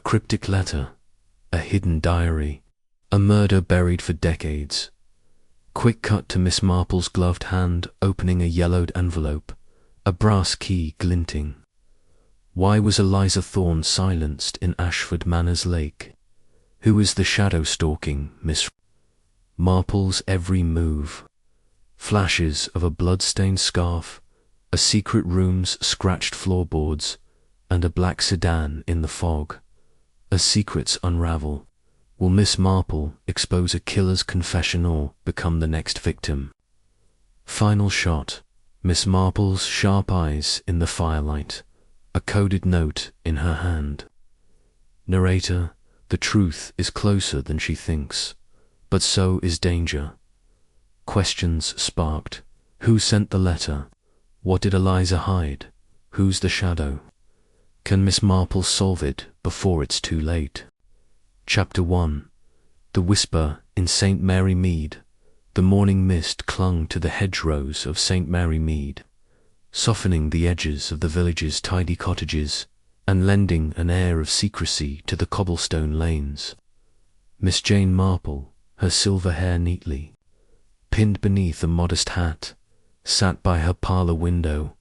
cryptic letter, a hidden diary, a murder buried for decades. Quick cut to Miss Marple's gloved hand opening a yellowed envelope, a brass key glinting. Why was Eliza Thorne silenced in Ashford Manor's lake? Who is the shadow stalking Miss Marple's every move? Flashes of a blood-stained scarf, a secret room's scratched floorboards, and a black sedan in the fog. As secrets unravel, will Miss Marple expose a killer's confession or become the next victim? Final shot, Miss Marple's sharp eyes in the firelight, a coded note in her hand. Narrator, the truth is closer than she thinks, but so is danger. Questions sparked. Who sent the letter? What did Eliza hide? Who's the shadow? Can Miss Marple solve it before it's too late? Chapter 1. The Whisper in St. Mary Mead. The morning mist clung to the hedgerows of St. Mary Mead, softening the edges of the village's tidy cottages and lending an air of secrecy to the cobblestone lanes. Miss Jane Marple, her silver hair neatly pinned beneath a modest hat, sat by her parlour window,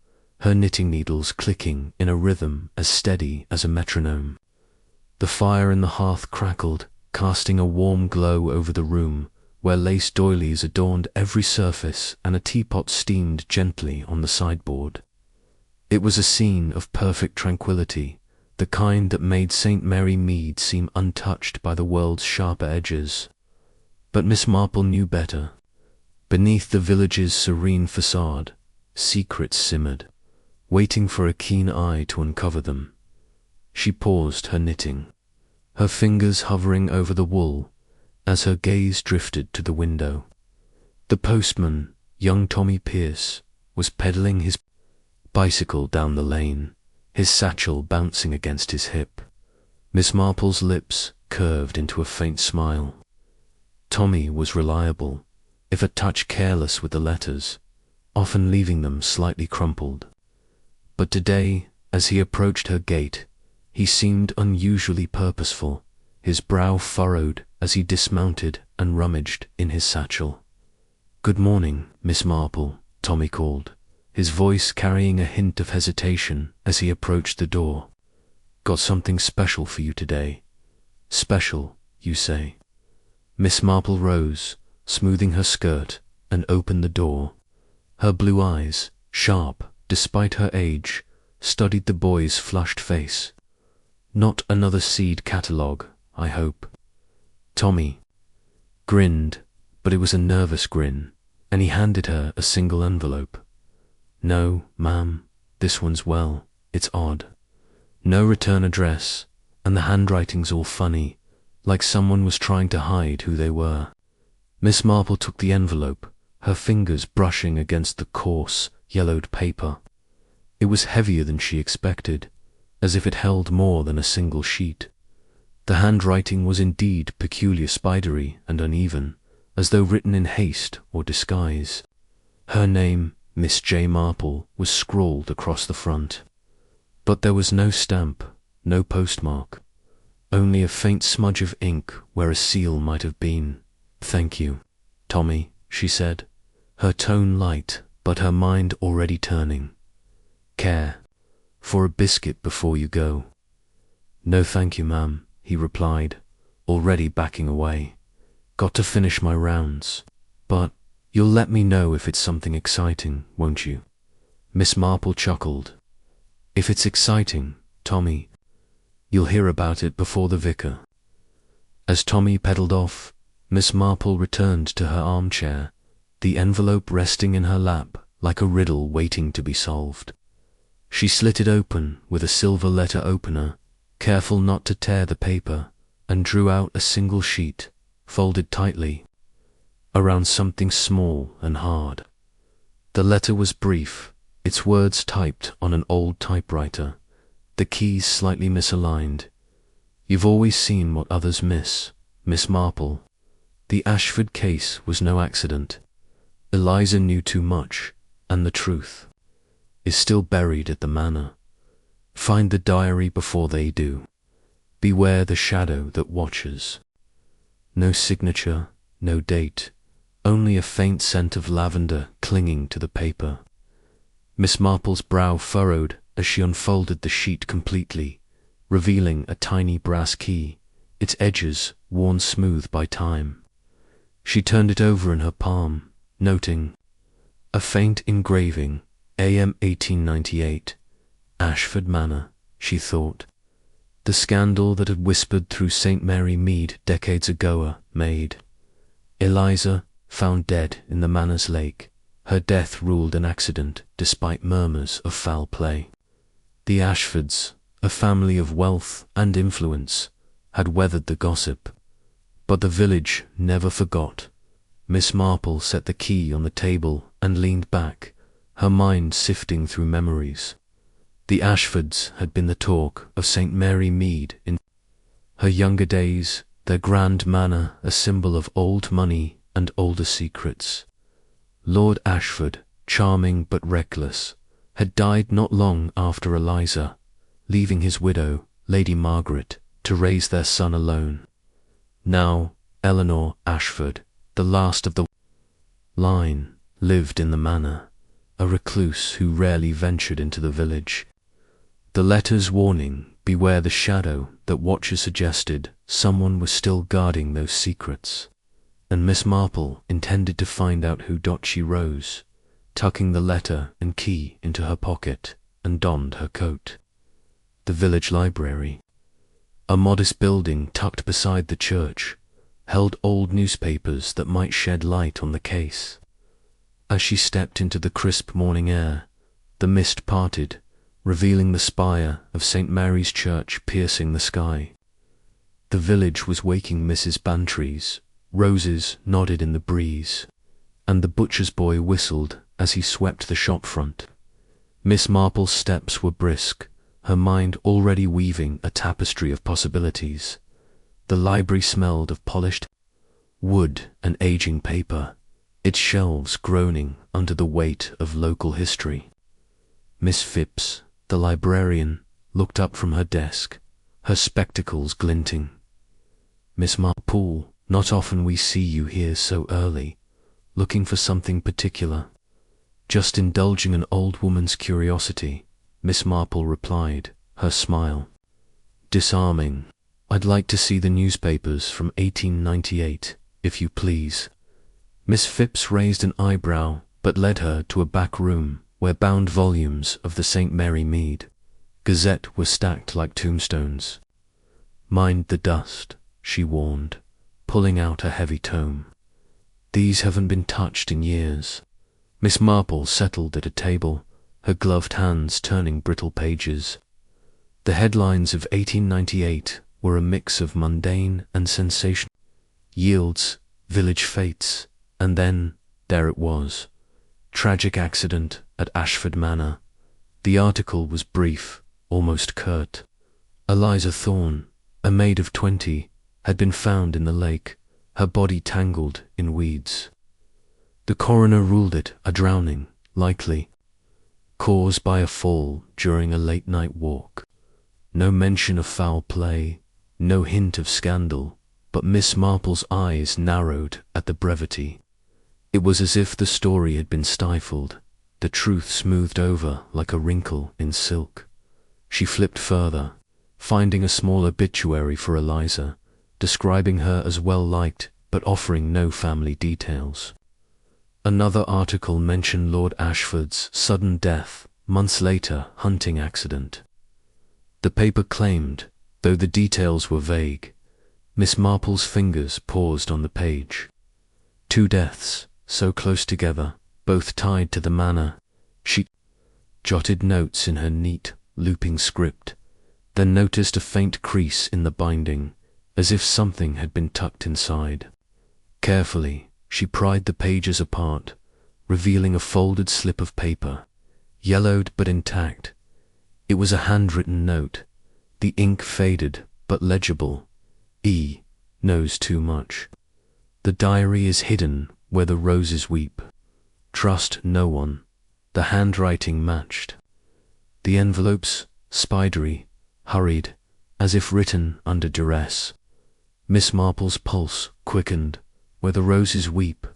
her knitting needles clicking in a rhythm as steady as a metronome. The fire in the hearth crackled, casting a warm glow over the room, where lace doilies adorned every surface and a teapot steamed gently on the sideboard. It was a scene of perfect tranquillity, the kind that made St. Mary Mead seem untouched by the world's sharper edges. But Miss Marple knew better. Beneath the village's serene facade, secrets simmered, waiting for a keen eye to uncover them. She paused her knitting, her fingers hovering over the wool as her gaze drifted to the window. The postman, young Tommy Pierce, was pedalling his bicycle down the lane, his satchel bouncing against his hip. Miss Marple's lips curved into a faint smile. Tommy was reliable, if a touch careless with the letters, often leaving them slightly crumpled. But today, as he approached her gate, he seemed unusually purposeful, his brow furrowed as he dismounted and rummaged in his satchel. "Good morning, Miss Marple," Tommy called, his voice carrying a hint of hesitation as he approached the door. "Got something special for you today." "Special, you say?" Miss Marple rose, smoothing her skirt, and opened the door. Her blue eyes, sharp despite her age, studied the boy's flushed face. "Not another seed catalogue, I hope?" Tommy grinned, but it was a nervous grin, and he handed her a single envelope. "No, ma'am, this one's well, it's odd. No return address, and the handwriting's all funny, like someone was trying to hide who they were." Miss Marple took the envelope, her fingers brushing against the coarse, yellowed paper. It was heavier than she expected, as if it held more than a single sheet. The handwriting was indeed peculiar, spidery and uneven, as though written in haste or disguise. Her name, Miss J. Marple, was scrawled across the front. But there was no stamp, no postmark, only a faint smudge of ink where a seal might have been. "Thank you, Tommy," she said, her tone light but her mind already turning. "Care for a biscuit before you go?" "No thank you, ma'am," he replied, already backing away. "Got to finish my rounds. But you'll let me know if it's something exciting, won't you?" Miss Marple chuckled. "If it's exciting, Tommy, you'll hear about it before the vicar." As Tommy pedalled off, Miss Marple returned to her armchair, the envelope resting in her lap like a riddle waiting to be solved. She slit it open with a silver letter opener, careful not to tear the paper, and drew out a single sheet, folded tightly, around something small and hard. The letter was brief, its words typed on an old typewriter, the keys slightly misaligned. "You've always seen what others miss, Miss Marple. The Ashford case was no accident. Eliza knew too much, and the truth is still buried at the manor. Find the diary before they do. beware the shadow that watches. No signature, no date, only a faint scent of lavender clinging to the paper. Miss Marple's brow furrowed as she unfolded the sheet completely, revealing a tiny brass key, its edges worn smooth by time. She turned it over in her palm, noting a faint engraving, AM 1898, Ashford Manor, she thought. The scandal that had whispered through St. Mary Mead decades ago made. Eliza, found dead in the Manor's lake, her death ruled an accident despite murmurs of foul play. The Ashfords, a family of wealth and influence, had weathered the gossip, but the village never forgot. Miss Marple set the key on the table and leaned back, her mind sifting through memories. The Ashfords had been the talk of St. Mary Mead in her younger days, their grand manor a symbol of old money and older secrets. Lord Ashford, charming but reckless, had died not long after Eliza, leaving his widow, Lady Margaret, to raise their son alone. Now, Eleanor Ashford, the last of the line, lived in the manor, a recluse who rarely ventured into the village. The letter's warning, beware the shadow that watches, suggested someone was still guarding those secrets, and Miss Marple intended to find out who. She rose, tucking the letter and key into her pocket, and donned her coat. The village library, a modest building tucked beside the church, held old newspapers that might shed light on the case. As she stepped into the crisp morning air, the mist parted, revealing the spire of St. Mary's Church piercing the sky. The village was waking Mrs. Bantry's, roses nodded in the breeze, and the butcher's boy whistled as he swept the shop front. Miss Marple's steps were brisk, her mind already weaving a tapestry of possibilities. The library smelled of polished wood and aging paper, its shelves groaning under the weight of local history. Miss Phipps, the librarian, looked up from her desk, her spectacles glinting. Miss Marple, not often we see you here so early, looking for something particular. Just indulging an old woman's curiosity, Miss Marple replied, her smile disarming. I'd like to see the newspapers from 1898, if you please. Miss Phipps raised an eyebrow, but led her to a back room where bound volumes of the St. Mary Mead Gazette were stacked like tombstones. Mind the dust, she warned, pulling out a heavy tome. These haven't been touched in years. Miss Marple settled at a table, her gloved hands turning brittle pages. The headlines of 1898 were a mix of mundane and sensational yields, village fates, and then, there it was, tragic accident at Ashford Manor. The article was brief, almost curt. Eliza Thorne, a maid of 20, had been found in the lake, her body tangled in weeds. The coroner ruled it a drowning, likely caused by a fall during a late-night walk. No mention of foul play, no hint of scandal, but Miss Marple's eyes narrowed at the brevity. It was as if the story had been stifled, the truth smoothed over like a wrinkle in silk. She flipped further, finding a small obituary for Eliza, describing her as well-liked but offering no family details. Another article mentioned Lord Ashford's sudden death, months later hunting accident. The paper claimed, though the details were vague. Miss Marple's fingers paused on the page. 2 deaths, so close together, both tied to the manor. She jotted notes in her neat, looping script, then noticed a faint crease in the binding, as if something had been tucked inside. Carefully, she pried the pages apart, revealing a folded slip of paper, yellowed but intact. It was a handwritten note, the ink faded but legible. E. knows too much. The diary is hidden where the roses weep. Trust no one. The handwriting matched. The envelopes, spidery, hurried, as if written under duress. Miss Marple's pulse quickened. Where the roses weep.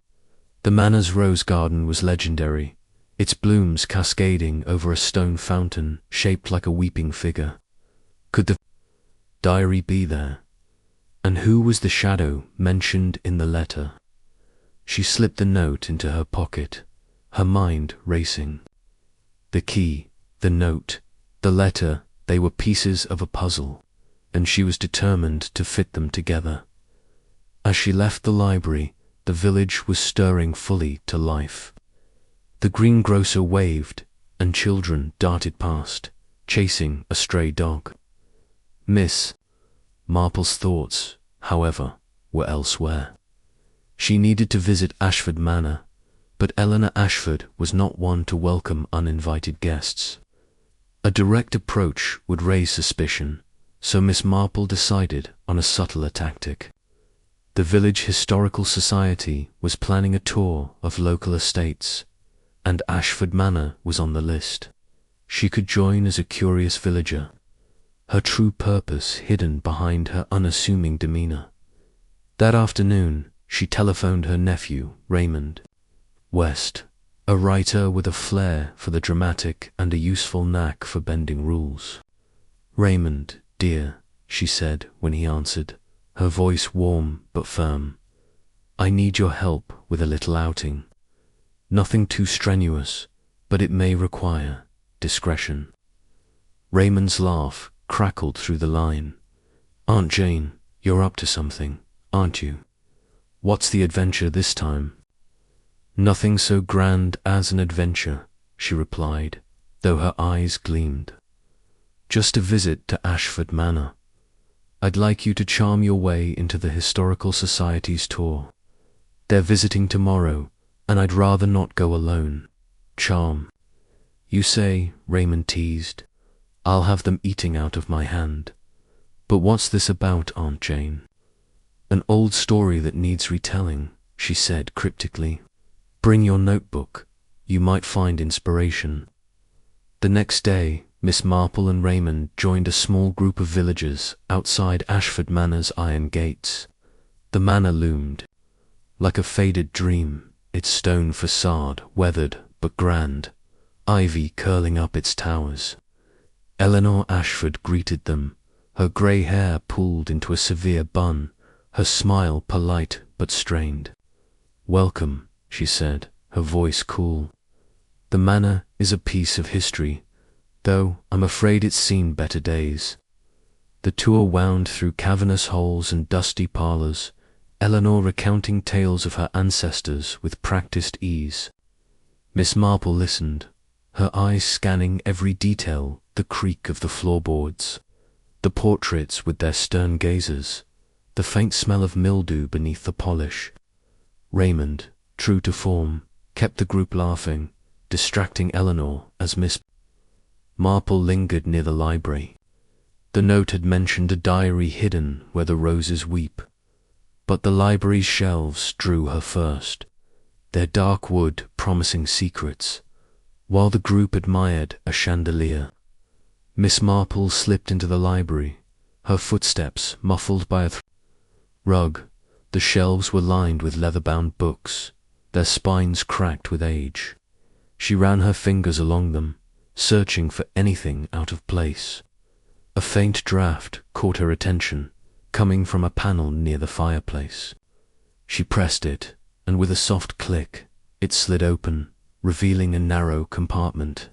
The manor's rose garden was legendary, its blooms cascading over a stone fountain shaped like a weeping figure. Could the diary be there? And who was the shadow mentioned in the letter? She slipped the note into her pocket, her mind racing. The key, the note, the letter, they were pieces of a puzzle, and she was determined to fit them together. As she left the library, the village was stirring fully to life. The greengrocer waved, and children darted past, chasing a stray dog. Miss Marple's thoughts, however, were elsewhere. She needed to visit Ashford Manor, but Eleanor Ashford was not one to welcome uninvited guests. A direct approach would raise suspicion, so Miss Marple decided on a subtler tactic. The Village Historical Society was planning a tour of local estates, and Ashford Manor was on the list. She could join as a curious villager, her true purpose hidden behind her unassuming demeanor. That afternoon, she telephoned her nephew, Raymond West, a writer with a flair for the dramatic and a useful knack for bending rules. "Raymond, dear," she said when he answered, her voice warm but firm. "I need your help with a little outing. Nothing too strenuous, but it may require discretion." Raymond's laugh crackled through the line. "Aunt Jane, you're up to something, aren't you? What's the adventure this time?" "Nothing so grand as an adventure," she replied, though her eyes gleamed. "Just a visit to Ashford Manor. I'd like you to charm your way into the Historical Society's tour. They're visiting tomorrow, and I'd rather not go alone. Charm." "You say," Raymond teased. "I'll have them eating out of my hand. But what's this about, Aunt Jane?" "An old story that needs retelling," she said cryptically. "Bring your notebook. You might find inspiration." The next day, Miss Marple and Raymond joined a small group of villagers outside Ashford Manor's iron gates. The manor loomed like a faded dream, its stone facade weathered but grand, ivy curling up its towers. Eleanor Ashford greeted them, her grey hair pulled into a severe bun, her smile polite but strained. "Welcome," she said, her voice cool. "The manor is a piece of history, though I'm afraid it's seen better days." The tour wound through cavernous halls and dusty parlours, Eleanor recounting tales of her ancestors with practised ease. Miss Marple listened, her eyes scanning every detail, the creak of the floorboards, the portraits with their stern gazes, the faint smell of mildew beneath the polish. Raymond, true to form, kept the group laughing, distracting Eleanor as Miss Marple lingered near the library. The note had mentioned a diary hidden where the roses weep, but the library's shelves drew her first, their dark wood promising secrets, while the group admired a chandelier. Miss Marple slipped into the library, her footsteps muffled by a rug. The shelves were lined with leather-bound books, their spines cracked with age. She ran her fingers along them, searching for anything out of place. A faint draft caught her attention, coming from a panel near the fireplace. She pressed it, and with a soft click, it slid open, revealing a narrow compartment.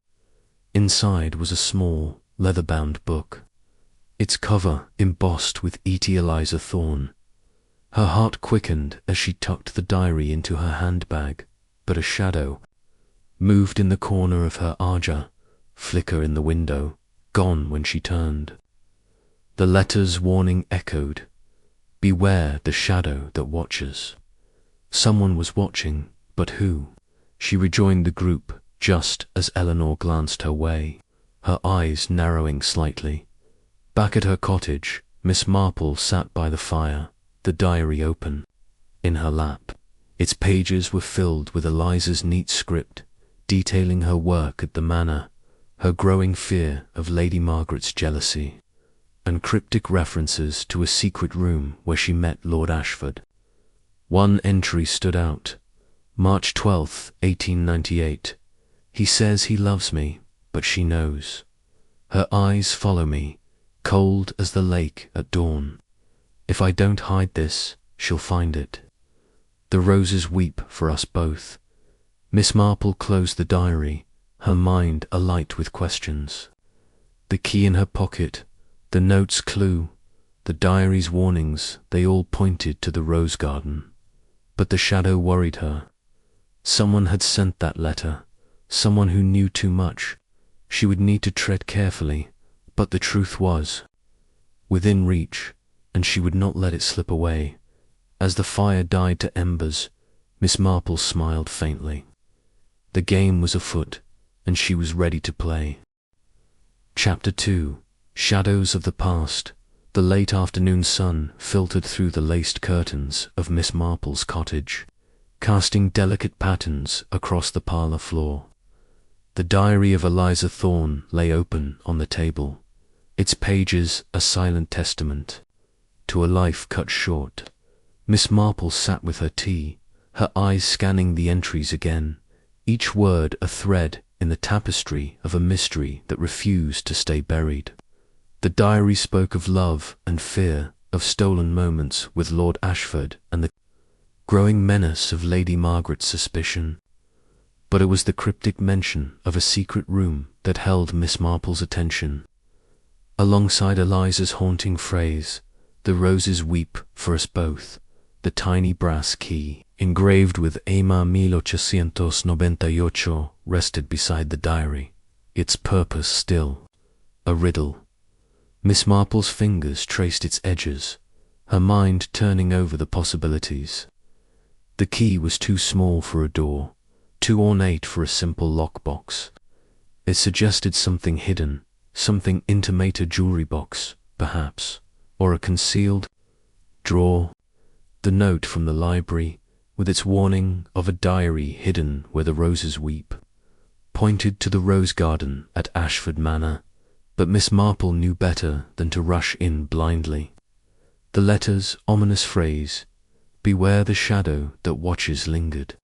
Inside was a small, leather-bound book, its cover embossed with E.T. Eliza Thorne. Her heart quickened as she tucked the diary into her handbag, but a shadow moved in the corner of her arja, flicker in the window, gone when she turned. The letter's warning echoed, "Beware the shadow that watches." Someone was watching, but who? She rejoined the group just as Eleanor glanced her way, her eyes narrowing slightly. Back at her cottage, Miss Marple sat by the fire, the diary open in her lap. Its pages were filled with Eliza's neat script, detailing her work at the manor, her growing fear of Lady Margaret's jealousy. and cryptic references to a secret room where she met Lord Ashford. One entry stood out. March 12, 1898. He says he loves me, but she knows. Her eyes follow me, cold as the lake at dawn. If I don't hide this, she'll find it. The roses weep for us both. Miss Marple closed the diary, her mind alight with questions. The key in her pocket, the note's clue, the diary's warnings, they all pointed to the rose garden. But the shadow worried her. Someone had sent that letter, someone who knew too much. She would need to tread carefully, but the truth was within reach, and she would not let it slip away. As the fire died to embers, Miss Marple smiled faintly. The game was afoot, and she was ready to play. Chapter 2. Shadows of the Past. The late afternoon sun filtered through the laced curtains of Miss Marple's cottage, casting delicate patterns across the parlour floor. The diary of Eliza Thorne lay open on the table, its pages a silent testament to a life cut short. Miss Marple sat with her tea, her eyes scanning the entries again, each word a thread in the tapestry of a mystery that refused to stay buried. The diary spoke of love and fear, of stolen moments with Lord Ashford and the growing menace of Lady Margaret's suspicion. But it was the cryptic mention of a secret room that held Miss Marple's attention. Alongside Eliza's haunting phrase, "The roses weep for us both," the tiny brass key, engraved with Ama 1898, rested beside the diary, its purpose still a riddle. Miss Marple's fingers traced its edges, her mind turning over the possibilities. The key was too small for a door, too ornate for a simple lockbox. It suggested something hidden, something intimate, a jewelry box, perhaps, or a concealed drawer. The note from the library, with its warning of a diary hidden where the roses weep, pointed to the rose garden at Ashford Manor, but Miss Marple knew better than to rush in blindly. The letter's ominous phrase, "Beware the shadow that watches," lingered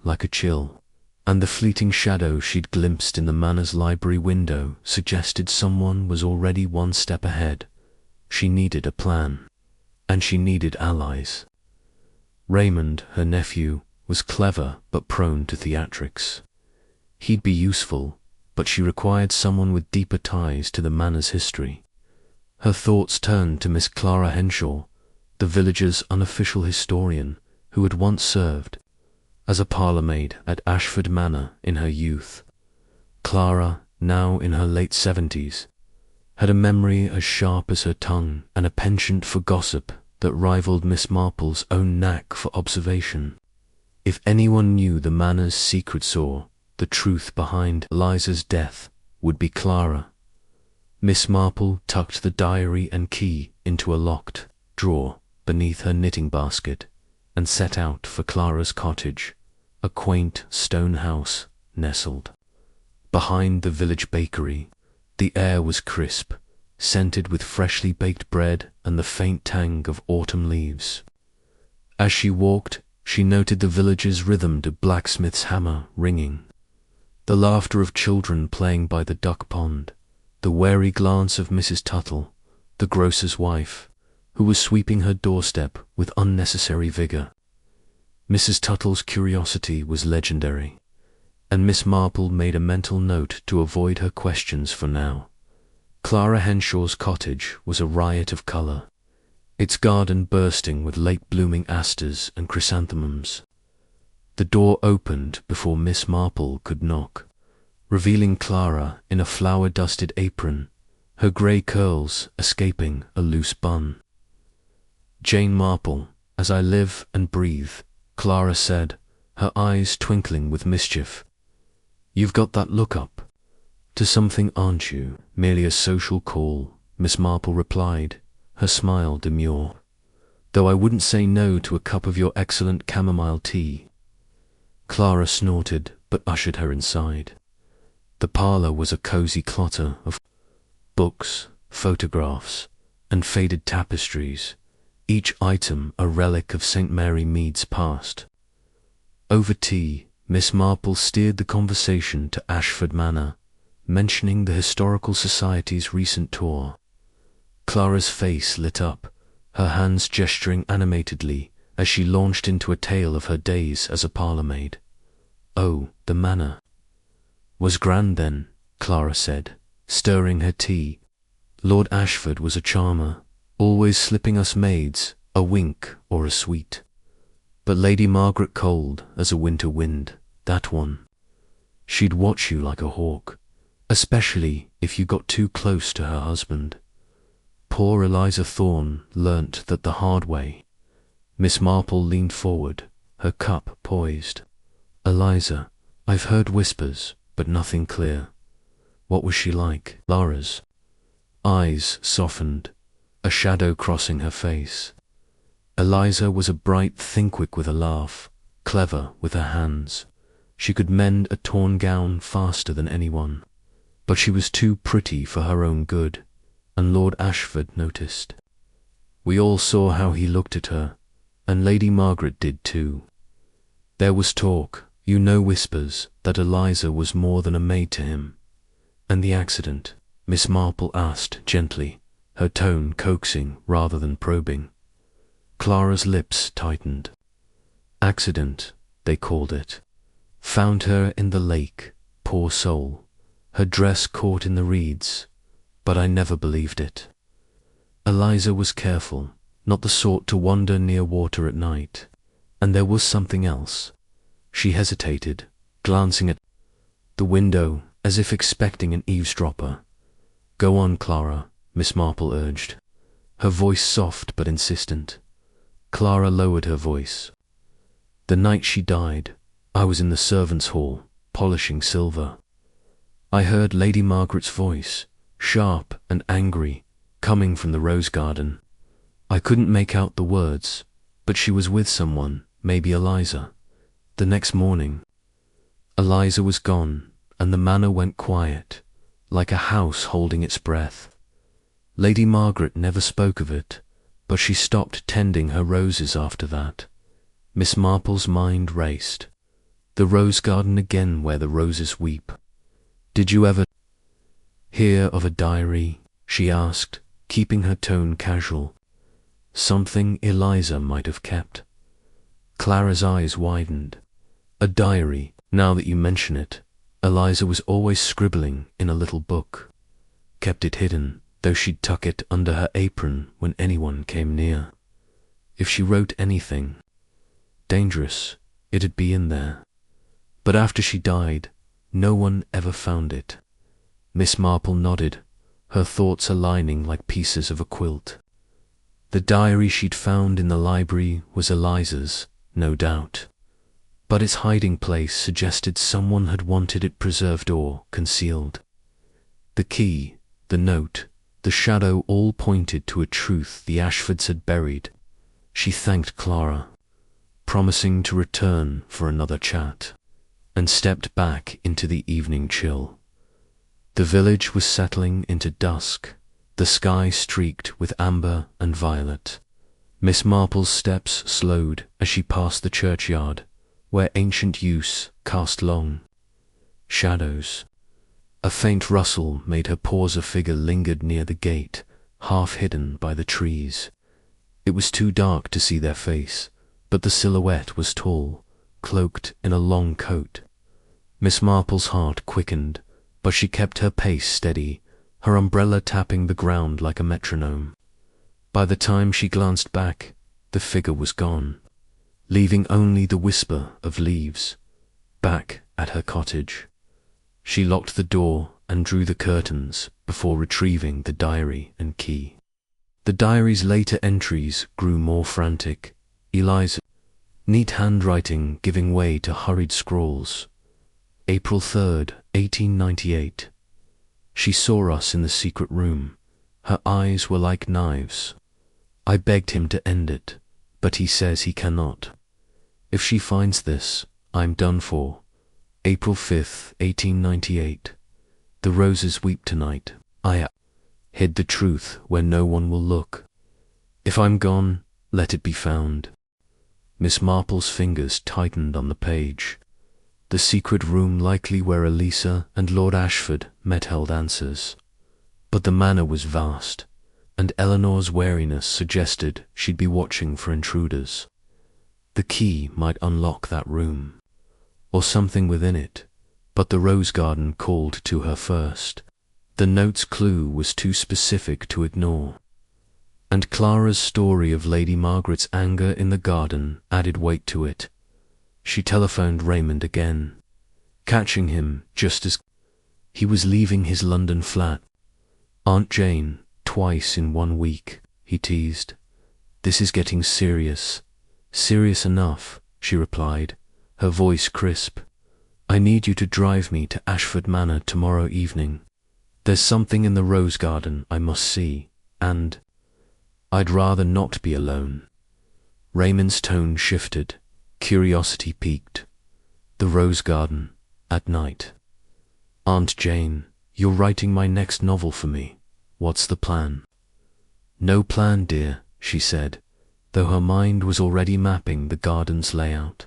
like a chill, and the fleeting shadow she'd glimpsed in the Manor's library window suggested someone was already one step ahead. She needed a plan, and she needed allies. Raymond, her nephew, was clever but prone to theatrics. He'd be useful, but she required someone with deeper ties to the Manor's history. Her thoughts turned to Miss Clara Henshaw, the village's unofficial historian who had once served as a parlour-maid at Ashford Manor in her youth. Clara, now in her late 70s, had a memory as sharp as her tongue and a penchant for gossip that rivaled Miss Marple's own knack for observation. If anyone knew the Manor's secret saw, the truth behind Eliza's death would be Clara. Miss Marple tucked the diary and key into a locked drawer beneath her knitting basket and set out for Clara's cottage, a quaint stone house nestled behind the village bakery. The air was crisp, scented with freshly baked bread and the faint tang of autumn leaves. As she walked, she noted the village's rhythm to blacksmith's hammer ringing, the laughter of children playing by the duck pond, the wary glance of Mrs. Tuttle, the grocer's wife, who was sweeping her doorstep with unnecessary vigour. Mrs. Tuttle's curiosity was legendary, and Miss Marple made a mental note to avoid her questions for now. Clara Henshaw's cottage was a riot of colour, its garden bursting with late-blooming asters and chrysanthemums. The door opened before Miss Marple could knock, revealing Clara in a flower-dusted apron, her grey curls escaping a loose bun. "Jane Marple, as I live and breathe," Clara said, her eyes twinkling with mischief. "You've got that look up to something, aren't you?" "Merely a social call," Miss Marple replied, her smile demure. "Though I wouldn't say no to a cup of your excellent chamomile tea." Clara snorted, but ushered her inside. The parlour was a cosy clutter of books, photographs, and faded tapestries, each item a relic of St. Mary Mead's past. Over tea, Miss Marple steered the conversation to Ashford Manor, mentioning the Historical Society's recent tour. Clara's face lit up, her hands gesturing animatedly as she launched into a tale of her days as a parlour-maid. "Oh, the manor was grand then," Clara said, stirring her tea. "Lord Ashford was a charmer, always slipping us maids a wink or a sweet. But Lady Margaret cold as a winter wind, that one. She'd watch you like a hawk, especially if you got too close to her husband. Poor Eliza Thorne learnt that the hard way." Miss Marple leaned forward, her cup poised. "Eliza, I've heard whispers, but nothing clear. What was she like?" Clara's eyes softened, a shadow crossing her face. Eliza was a bright thinkwit with a laugh, clever with her hands. She could mend a torn gown faster than anyone. But she was too pretty for her own good, and Lord Ashford noticed. We all saw how he looked at her, and Lady Margaret did too. There was talk, whispers, that Eliza was more than a maid to him. "And the accident?" Miss Marple asked gently, her tone coaxing rather than probing. Clara's lips tightened. "Accident, they called it. Found her in the lake, poor soul, her dress caught in the reeds, but I never believed it. Eliza was careful, not the sort to wander near water at night. And there was something else." She hesitated, glancing at the window as if expecting an eavesdropper. "Go on, Clara," Miss Marple urged, her voice soft but insistent. Clara lowered her voice. "The night she died, I was in the servants' hall, polishing silver. I heard Lady Margaret's voice, sharp and angry, coming from the rose garden. I couldn't make out the words, but she was with someone, maybe Eliza. The next morning, Eliza was gone, and the manor went quiet, like a house holding its breath. Lady Margaret never spoke of it, but she stopped tending her roses after that." Miss Marple's mind raced. "The rose garden again where the roses weep. Did you ever hear of a diary?" she asked, keeping her tone casual. "Something Eliza might have kept." Clara's eyes widened. "A diary, now that you mention it. Eliza was always scribbling in a little book. Kept it hidden, though she'd tuck it under her apron when anyone came near. If she wrote anything dangerous, it'd be in there. But after she died, no one ever found it." Miss Marple nodded, her thoughts aligning like pieces of a quilt. The diary she'd found in the library was Eliza's, no doubt. But its hiding place suggested someone had wanted it preserved or concealed. The key, the note, the shadow all pointed to a truth the Ashfords had buried. She thanked Clara, promising to return for another chat, and stepped back into the evening chill. The village was settling into dusk, the sky streaked with amber and violet. Miss Marple's steps slowed as she passed the churchyard, where ancient yews cast long shadows. A faint rustle made her pause. A figure lingered near the gate, half hidden by the trees. It was too dark to see their face, but the silhouette was tall, cloaked in a long coat. Miss Marple's heart quickened, but she kept her pace steady, her umbrella tapping the ground like a metronome. By the time she glanced back, the figure was gone, leaving only the whisper of leaves. Back at her cottage, she locked the door and drew the curtains before retrieving the diary and key. The diary's later entries grew more frantic, Eliza's neat handwriting giving way to hurried scrawls. April 3rd, 1898. She saw us in the secret room. Her eyes were like knives. I begged him to end it, but he says he cannot. If she finds this, I'm done for. April 5th, 1898. The roses weep tonight. hid the truth where no one will look. If I'm gone, let it be found. Miss Marple's fingers tightened on the page. The secret room likely where Elisa and Lord Ashford met held answers. But the manor was vast, and Eleanor's wariness suggested she'd be watching for intruders. The key might unlock that room, or something within it, but the rose garden called to her first. The note's clue was too specific to ignore. And Clara's story of Lady Margaret's anger in the garden added weight to it. She telephoned Raymond again, catching him just as he was leaving his London flat. "Aunt Jane, twice in 1 week," he teased. "This is getting serious." "Serious enough," she replied, her voice crisp. "I need you to drive me to Ashford Manor tomorrow evening. There's something in the rose garden I must see, and I'd rather not be alone." Raymond's tone shifted. Curiosity piqued. "The rose garden, at night. Aunt Jane, you're writing my next novel for me. What's the plan?" "No plan, dear," she said, though her mind was already mapping the garden's layout.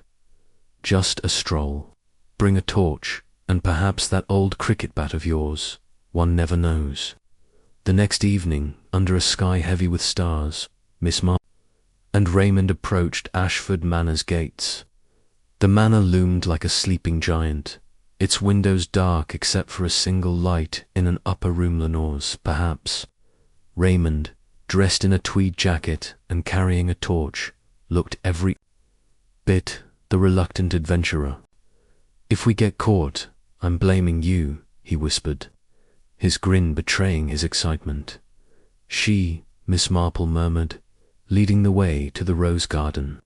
"Just a stroll. Bring a torch, and perhaps that old cricket bat of yours. One never knows." The next evening, under a sky heavy with stars, Miss Marple and Raymond approached Ashford Manor's gates. The manor loomed like a sleeping giant, its windows dark except for a single light in an upper room. Lenore's, perhaps. Raymond, dressed in a tweed jacket and carrying a torch, looked every bit the reluctant adventurer. "If we get caught, I'm blaming you," he whispered, his grin betraying his excitement. She, Miss Marple murmured, leading the way to the rose garden.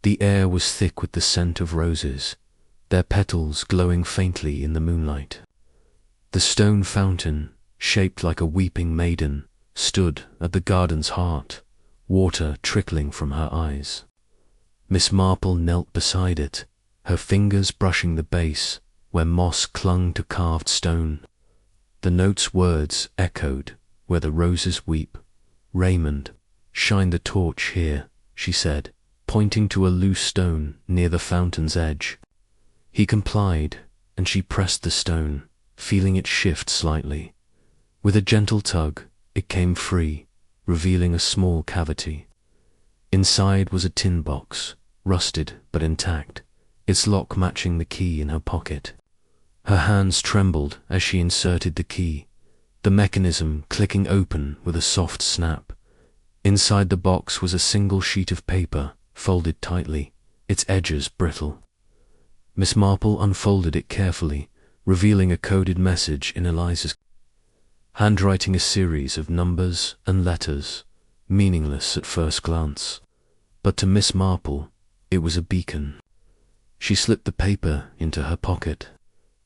The air was thick with the scent of roses, their petals glowing faintly in the moonlight. The stone fountain, shaped like a weeping maiden, stood at the garden's heart, water trickling from her eyes. Miss Marple knelt beside it, her fingers brushing the base, where moss clung to carved stone. The note's words echoed, "Where the roses weep." "Raymond, shine the torch here," she said, pointing to a loose stone near the fountain's edge. He complied, and she pressed the stone, feeling it shift slightly. With a gentle tug, it came free, revealing a small cavity. Inside was a tin box, rusted but intact, its lock matching the key in her pocket. Her hands trembled as she inserted the key, the mechanism clicking open with a soft snap. Inside the box was a single sheet of paper, folded tightly, its edges brittle. Miss Marple unfolded it carefully, revealing a coded message in Eliza's handwriting, a series of numbers and letters, meaningless at first glance. But to Miss Marple, it was a beacon. She slipped the paper into her pocket,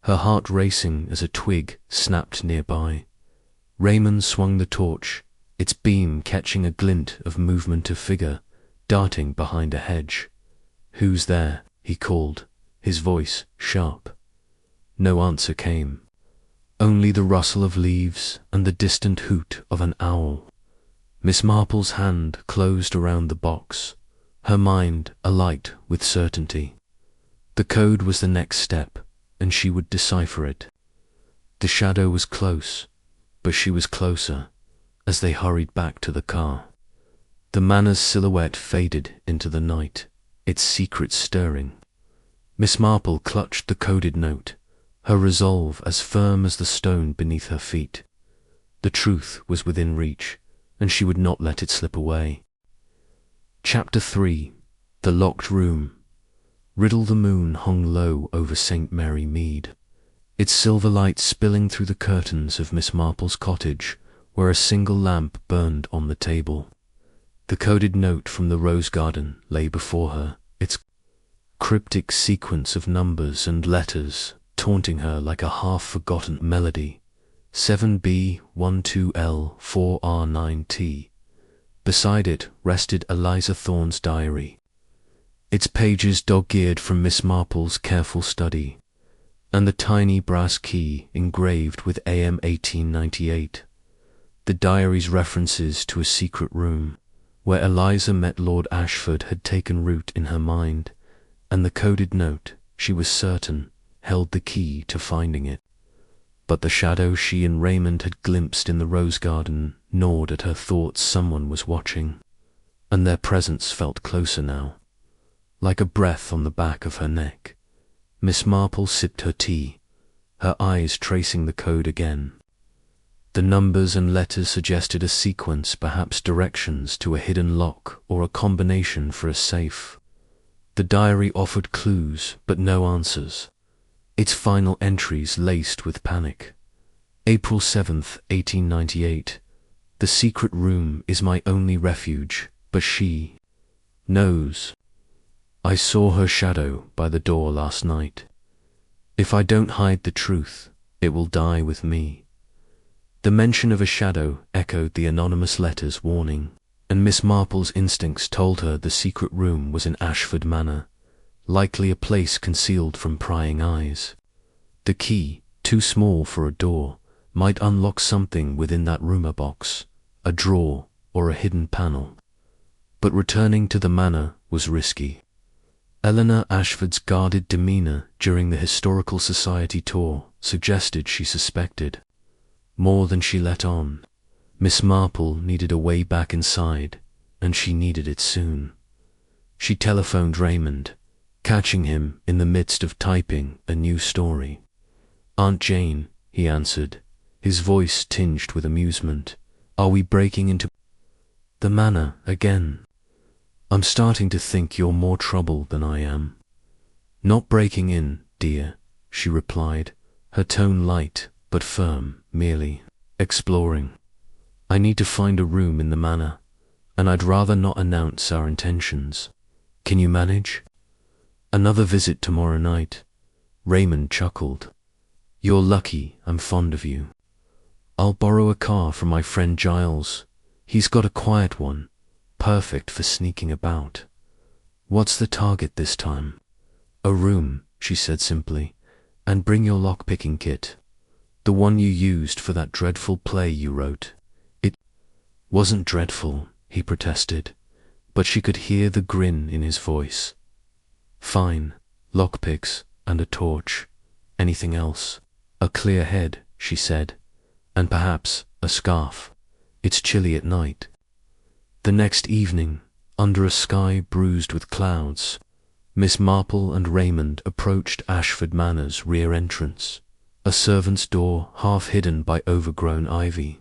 her heart racing as a twig snapped nearby. Raymond swung the torch, its beam catching a glint of movement of figure, darting behind a hedge. "Who's there?" he called, his voice sharp. No answer came, only the rustle of leaves and the distant hoot of an owl. Miss Marple's hand closed around the box, her mind alight with certainty. The code was the next step, and she would decipher it. The shadow was close, but she was closer as they hurried back to the car. The manor's silhouette faded into the night, its secret stirring. Miss Marple clutched the coded note, her resolve as firm as the stone beneath her feet. The truth was within reach, and she would not let it slip away. Chapter 3. The Locked Room. Riddle the moon hung low over St. Mary Mead, its silver light spilling through the curtains of Miss Marple's cottage, where a single lamp burned on the table. The coded note from the rose garden lay before her, its cryptic sequence of numbers and letters taunting her like a half-forgotten melody. 7B 12L 4R9T. Beside it rested Eliza Thorne's diary, its pages dog-eared from Miss Marple's careful study, and the tiny brass key engraved with AM 1898. The diary's references to a secret room, where Eliza met Lord Ashford, had taken root in her mind, and the coded note, she was certain, held the key to finding it. But the shadow she and Raymond had glimpsed in the rose garden gnawed at her thoughts. Someone was watching, and their presence felt closer now, like a breath on the back of her neck. Miss Marple sipped her tea, her eyes tracing the code again. The numbers and letters suggested a sequence, perhaps directions to a hidden lock or a combination for a safe. The diary offered clues, but no answers, its final entries laced with panic. April 7th, 1898. The secret room is my only refuge, but she knows. I saw her shadow by the door last night. If I don't hide the truth, it will die with me. The mention of a shadow echoed the anonymous letter's warning, and Miss Marple's instincts told her the secret room was in Ashford Manor, likely a place concealed from prying eyes. The key, too small for a door, might unlock something within that rumour box, a drawer or a hidden panel. But returning to the manor was risky. Eleanor Ashford's guarded demeanour during the Historical Society tour suggested she suspected more than she let on. Miss Marple needed a way back inside, and she needed it soon. She telephoned Raymond, catching him in the midst of typing a new story. "Aunt Jane," he answered, his voice tinged with amusement. "Are we breaking into the manor again? I'm starting to think you're more trouble than I am." "Not breaking in, dear," she replied, her tone light but firm, merely exploring. "I need to find a room in the manor, and I'd rather not announce our intentions. Can you manage?" "Another visit tomorrow night." Raymond chuckled. "You're lucky I'm fond of you. I'll borrow a car from my friend Giles. He's got a quiet one, perfect for sneaking about." "What's the target this time?" "A room," she said simply, "and bring your lock-picking kit. The one you used for that dreadful play you wrote." "It wasn't dreadful," he protested, but she could hear the grin in his voice. "Fine, lockpicks and a torch. Anything else?" "A clear head," she said, "and perhaps a scarf. It's chilly at night." The next evening, under a sky bruised with clouds, Miss Marple and Raymond approached Ashford Manor's rear entrance, a servant's door half hidden by overgrown ivy.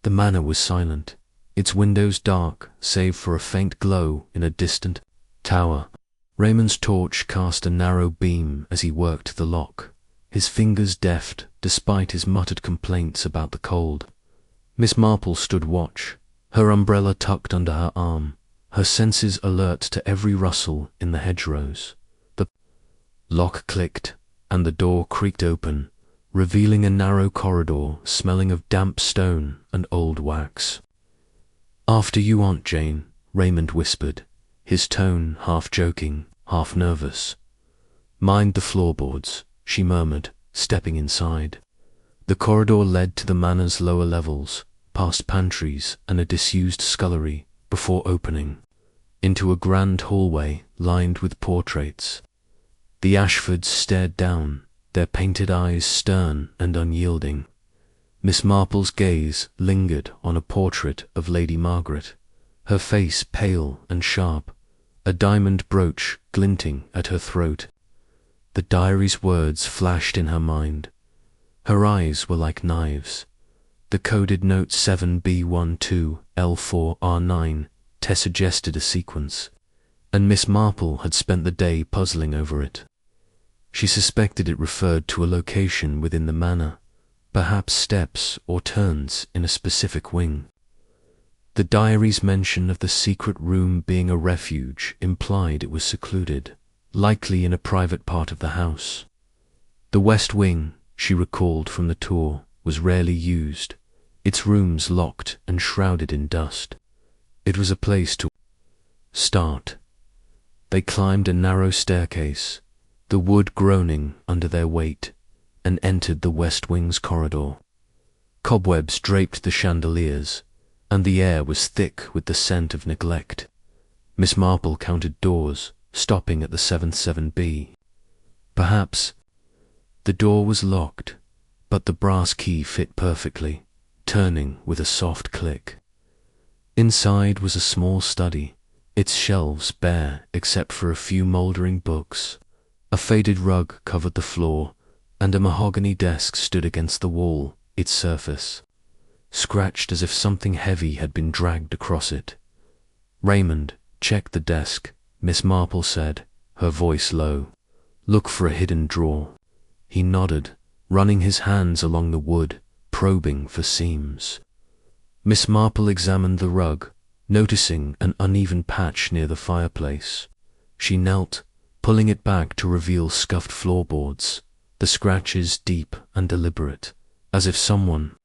The manor was silent, its windows dark save for a faint glow in a distant tower. Raymond's torch cast a narrow beam as he worked the lock, his fingers deft despite his muttered complaints about the cold. Miss Marple stood watch, her umbrella tucked under her arm, her senses alert to every rustle in the hedgerows. The lock clicked, and the door creaked open, revealing a narrow corridor smelling of damp stone and old wax. "After you, Aunt Jane," Raymond whispered, his tone half joking, half nervous. "Mind the floorboards," she murmured, stepping inside. The corridor led to the manor's lower levels, past pantries and a disused scullery, before opening into a grand hallway lined with portraits. The Ashfords stared down, their painted eyes stern and unyielding. Miss Marple's gaze lingered on a portrait of Lady Margaret, her face pale and sharp, a diamond brooch glinting at her throat. The diary's words flashed in her mind. Her eyes were like knives. The coded note 7B12L4R9 suggested a sequence, and Miss Marple had spent the day puzzling over it. She suspected it referred to a location within the manor, perhaps steps or turns in a specific wing. The diary's mention of the secret room being a refuge implied it was secluded, likely in a private part of the house. The west wing, she recalled from the tour, was rarely used, its rooms locked and shrouded in dust. It was a place to start. They climbed a narrow staircase, the wood groaning under their weight, and entered the west wing's corridor. Cobwebs draped the chandeliers, and the air was thick with the scent of neglect. Miss Marple counted doors, stopping at the 7B. Perhaps the door was locked, but the brass key fit perfectly, turning with a soft click. Inside was a small study, its shelves bare except for a few mouldering books. A faded rug covered the floor, and a mahogany desk stood against the wall, its surface scratched as if something heavy had been dragged across it. "Raymond, check the desk," Miss Marple said, her voice low. "Look for a hidden drawer." He nodded, running his hands along the wood, probing for seams. Miss Marple examined the rug, noticing an uneven patch near the fireplace. She knelt, pulling it back to reveal scuffed floorboards, the scratches deep and deliberate, as if someone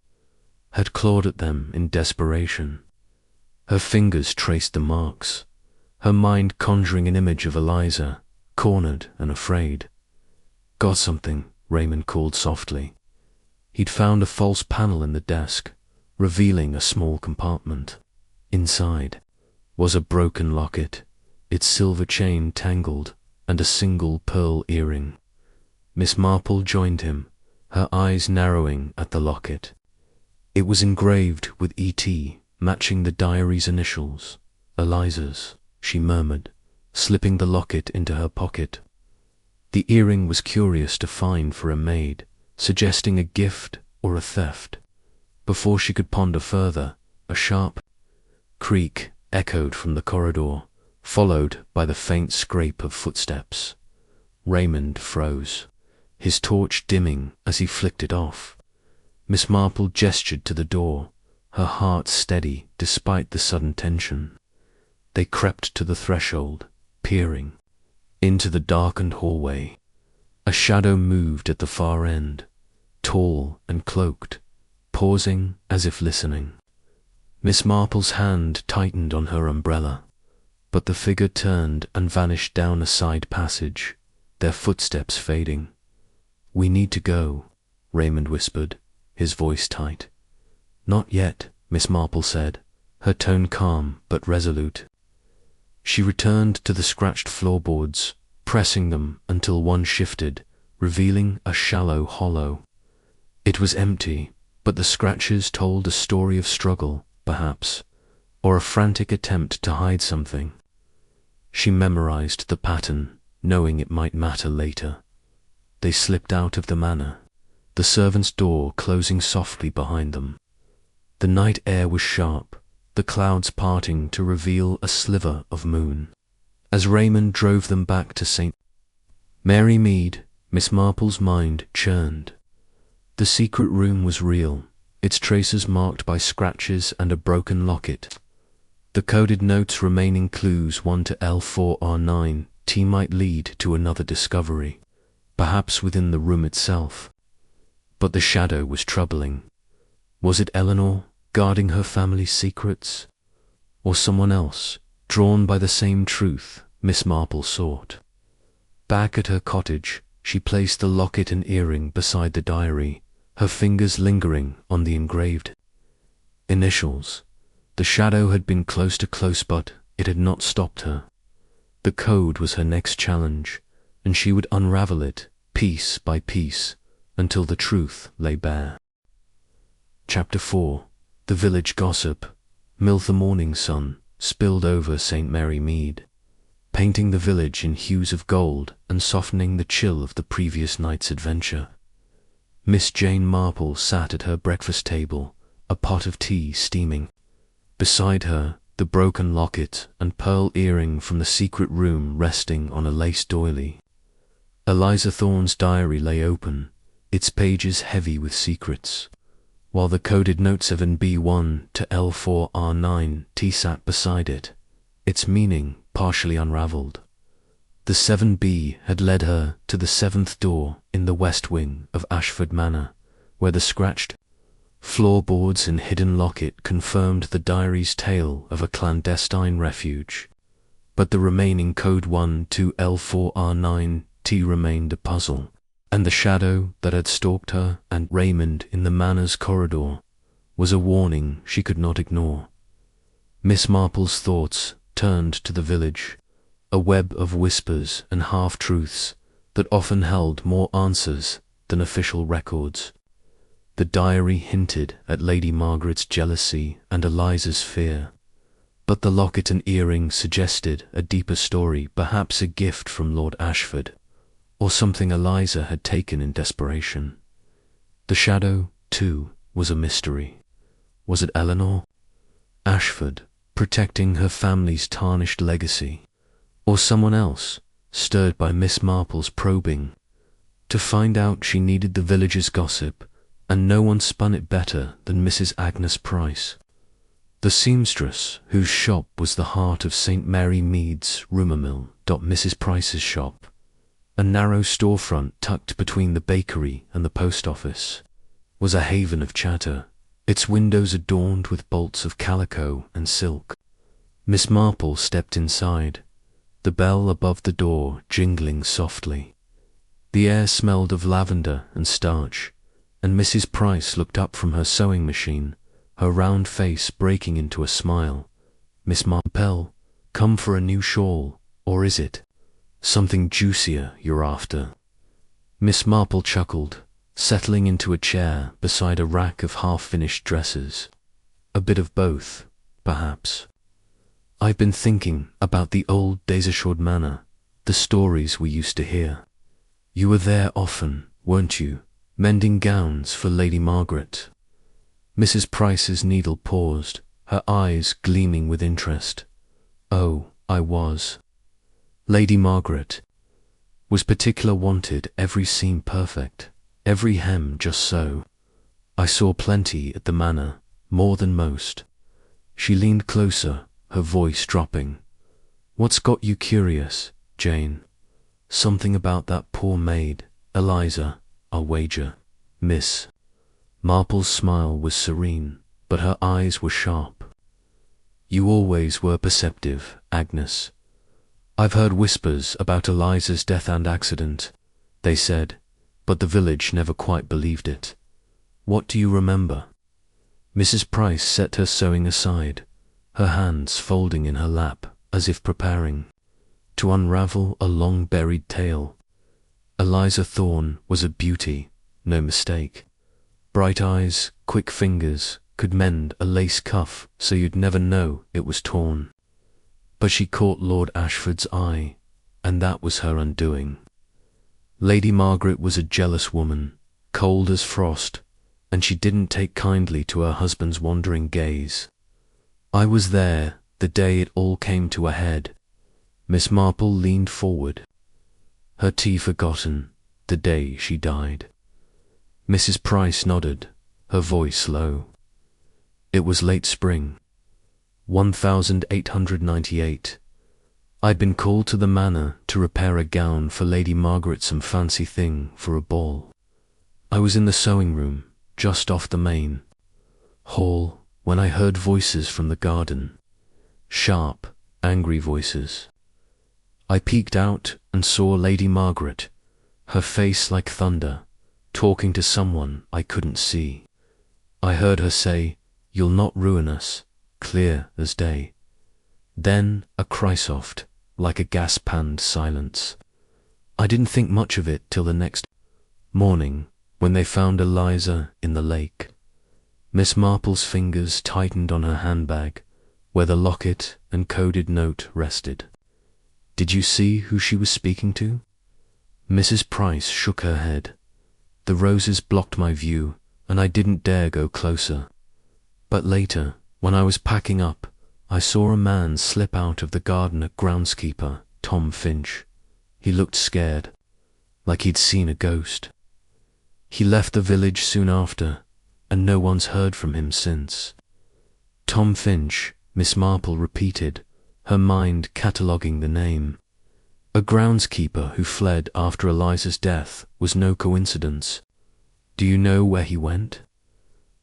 had clawed at them in desperation. Her fingers traced the marks, her mind conjuring an image of Eliza, cornered and afraid. "Got something," Raymond called softly. He'd found a false panel in the desk, revealing a small compartment. Inside was a broken locket, its silver chain tangled, and a single pearl earring. Miss Marple joined him, her eyes narrowing at the locket. It was engraved with E.T., matching the diary's initials. "Eliza's," she murmured, slipping the locket into her pocket. The earring was curious to find for a maid, suggesting a gift or a theft. Before she could ponder further, a sharp creak echoed from the corridor, followed by the faint scrape of footsteps. Raymond froze, his torch dimming as he flicked it off. Miss Marple gestured to the door, her heart steady despite the sudden tension. They crept to the threshold, peering into the darkened hallway. A shadow moved at the far end, tall and cloaked, pausing as if listening. Miss Marple's hand tightened on her umbrella, but the figure turned and vanished down a side passage, their footsteps fading. "We need to go," Raymond whispered, his voice tight. "Not yet," Miss Marple said, her tone calm but resolute. She returned to the scratched floorboards, pressing them until one shifted, revealing a shallow hollow. It was empty, but the scratches told a story of struggle, perhaps, or a frantic attempt to hide something. She memorized the pattern, knowing it might matter later. They slipped out of the manor, the servants' door closing softly behind them. The night air was sharp, the clouds parting to reveal a sliver of moon. As Raymond drove them back to St. Mary Mead, Miss Marple's mind churned. The secret room was real, its traces marked by scratches and a broken locket. The coded notes remaining clues 1 to L4R9 T might lead to another discovery, perhaps within the room itself. But the shadow was troubling. Was it Eleanor, guarding her family's secrets? Or someone else, drawn by the same truth Miss Marple sought? Back at her cottage, she placed the locket and earring beside the diary, her fingers lingering on the engraved initials. The shadow had been close to close, but it had not stopped her. The code was her next challenge, and she would unravel it, piece by piece, until the truth lay bare. Chapter 4. The village gossip. The morning sun spilled over St. Mary Mead, painting the village in hues of gold and softening the chill of the previous night's adventure. Miss Jane Marple sat at her breakfast table, a pot of tea steaming. Beside her, the broken locket and pearl earring from the secret room resting on a lace doily. Eliza Thorne's diary lay open, its pages heavy with secrets, while the coded note 7B1 to L4R9 T sat beside it, its meaning partially unraveled. The 7B had led her to the 7th door in the west wing of Ashford Manor, where the scratched floorboards and hidden locket confirmed the diary's tale of a clandestine refuge. But the remaining code 1 to L4R9 T remained a puzzle, and the shadow that had stalked her and Raymond in the manor's corridor was a warning she could not ignore. Miss Marple's thoughts turned to the village, a web of whispers and half-truths that often held more answers than official records. The diary hinted at Lady Margaret's jealousy and Eliza's fear, but the locket and earring suggested a deeper story, perhaps a gift from Lord Ashford, or something Eliza had taken in desperation. The shadow, too, was a mystery. Was it Eleanor? Ashford, protecting her family's tarnished legacy, or someone else, stirred by Miss Marple's probing? To find out, she needed the village's gossip, and no one spun it better than Mrs. Agnes Price, the seamstress whose shop was the heart of St. Mary Mead's rumour mill. Mrs. Price's shop, a narrow storefront tucked between the bakery and the post office, was a haven of chatter, its windows adorned with bolts of calico and silk. Miss Marple stepped inside, the bell above the door jingling softly. The air smelled of lavender and starch, and Mrs. Price looked up from her sewing machine, her round face breaking into a smile. "Miss Marple, come for a new shawl, or is it something juicier you're after?" Miss Marple chuckled, settling into a chair beside a rack of half-finished dresses. "A bit of both, perhaps. I've been thinking about the old Desassured Manor, the stories we used to hear. You were there often, weren't you, mending gowns for Lady Margaret?" Mrs. Price's needle paused, her eyes gleaming with interest. "Oh, I was. Lady Margaret was particular, wanted every seam perfect, every hem just so. I saw plenty at the manor, more than most." She leaned closer, her voice dropping. "What's got you curious, Jane? Something about that poor maid, Eliza, I'll wager." Miss Marple's smile was serene, but her eyes were sharp. "You always were perceptive, Agnes. I've heard whispers about Eliza's death and accident, they said, but the village never quite believed it. What do you remember?" Mrs. Price set her sewing aside, her hands folding in her lap as if preparing to unravel a long-buried tale. Eliza Thorne was a beauty, no mistake. Bright eyes, quick fingers, could mend a lace cuff so you'd never know it was torn. But she caught Lord Ashford's eye, and that was her undoing. Lady Margaret was a jealous woman, cold as frost, and she didn't take kindly to her husband's wandering gaze. I was there the day it all came to a head. Miss Marple leaned forward, her tea forgotten, the day she died. Mrs. Price nodded, her voice low. It was late spring, 1898. I'd been called to the manor to repair a gown for Lady Margaret, some fancy thing for a ball. I was in the sewing room, just off the main hall, when I heard voices from the garden, sharp, angry voices. I peeked out and saw Lady Margaret, her face like thunder, talking to someone I couldn't see. I heard her say, "You'll not ruin us," clear as day. Then a cry soft, like a gas-panned silence. I didn't think much of it till the next morning, when they found Eliza in the lake. Miss Marple's fingers tightened on her handbag, where the locket and coded note rested. "Did you see who she was speaking to?" Mrs. Price shook her head. "The roses blocked my view, and I didn't dare go closer. But later, when I was packing up, I saw a man slip out of the garden at groundskeeper, Tom Finch. He looked scared, like he'd seen a ghost. He left the village soon after, and no one's heard from him since." Tom Finch, Miss Marple repeated, her mind cataloguing the name. A groundskeeper who fled after Eliza's death was no coincidence. "Do you know where he went?"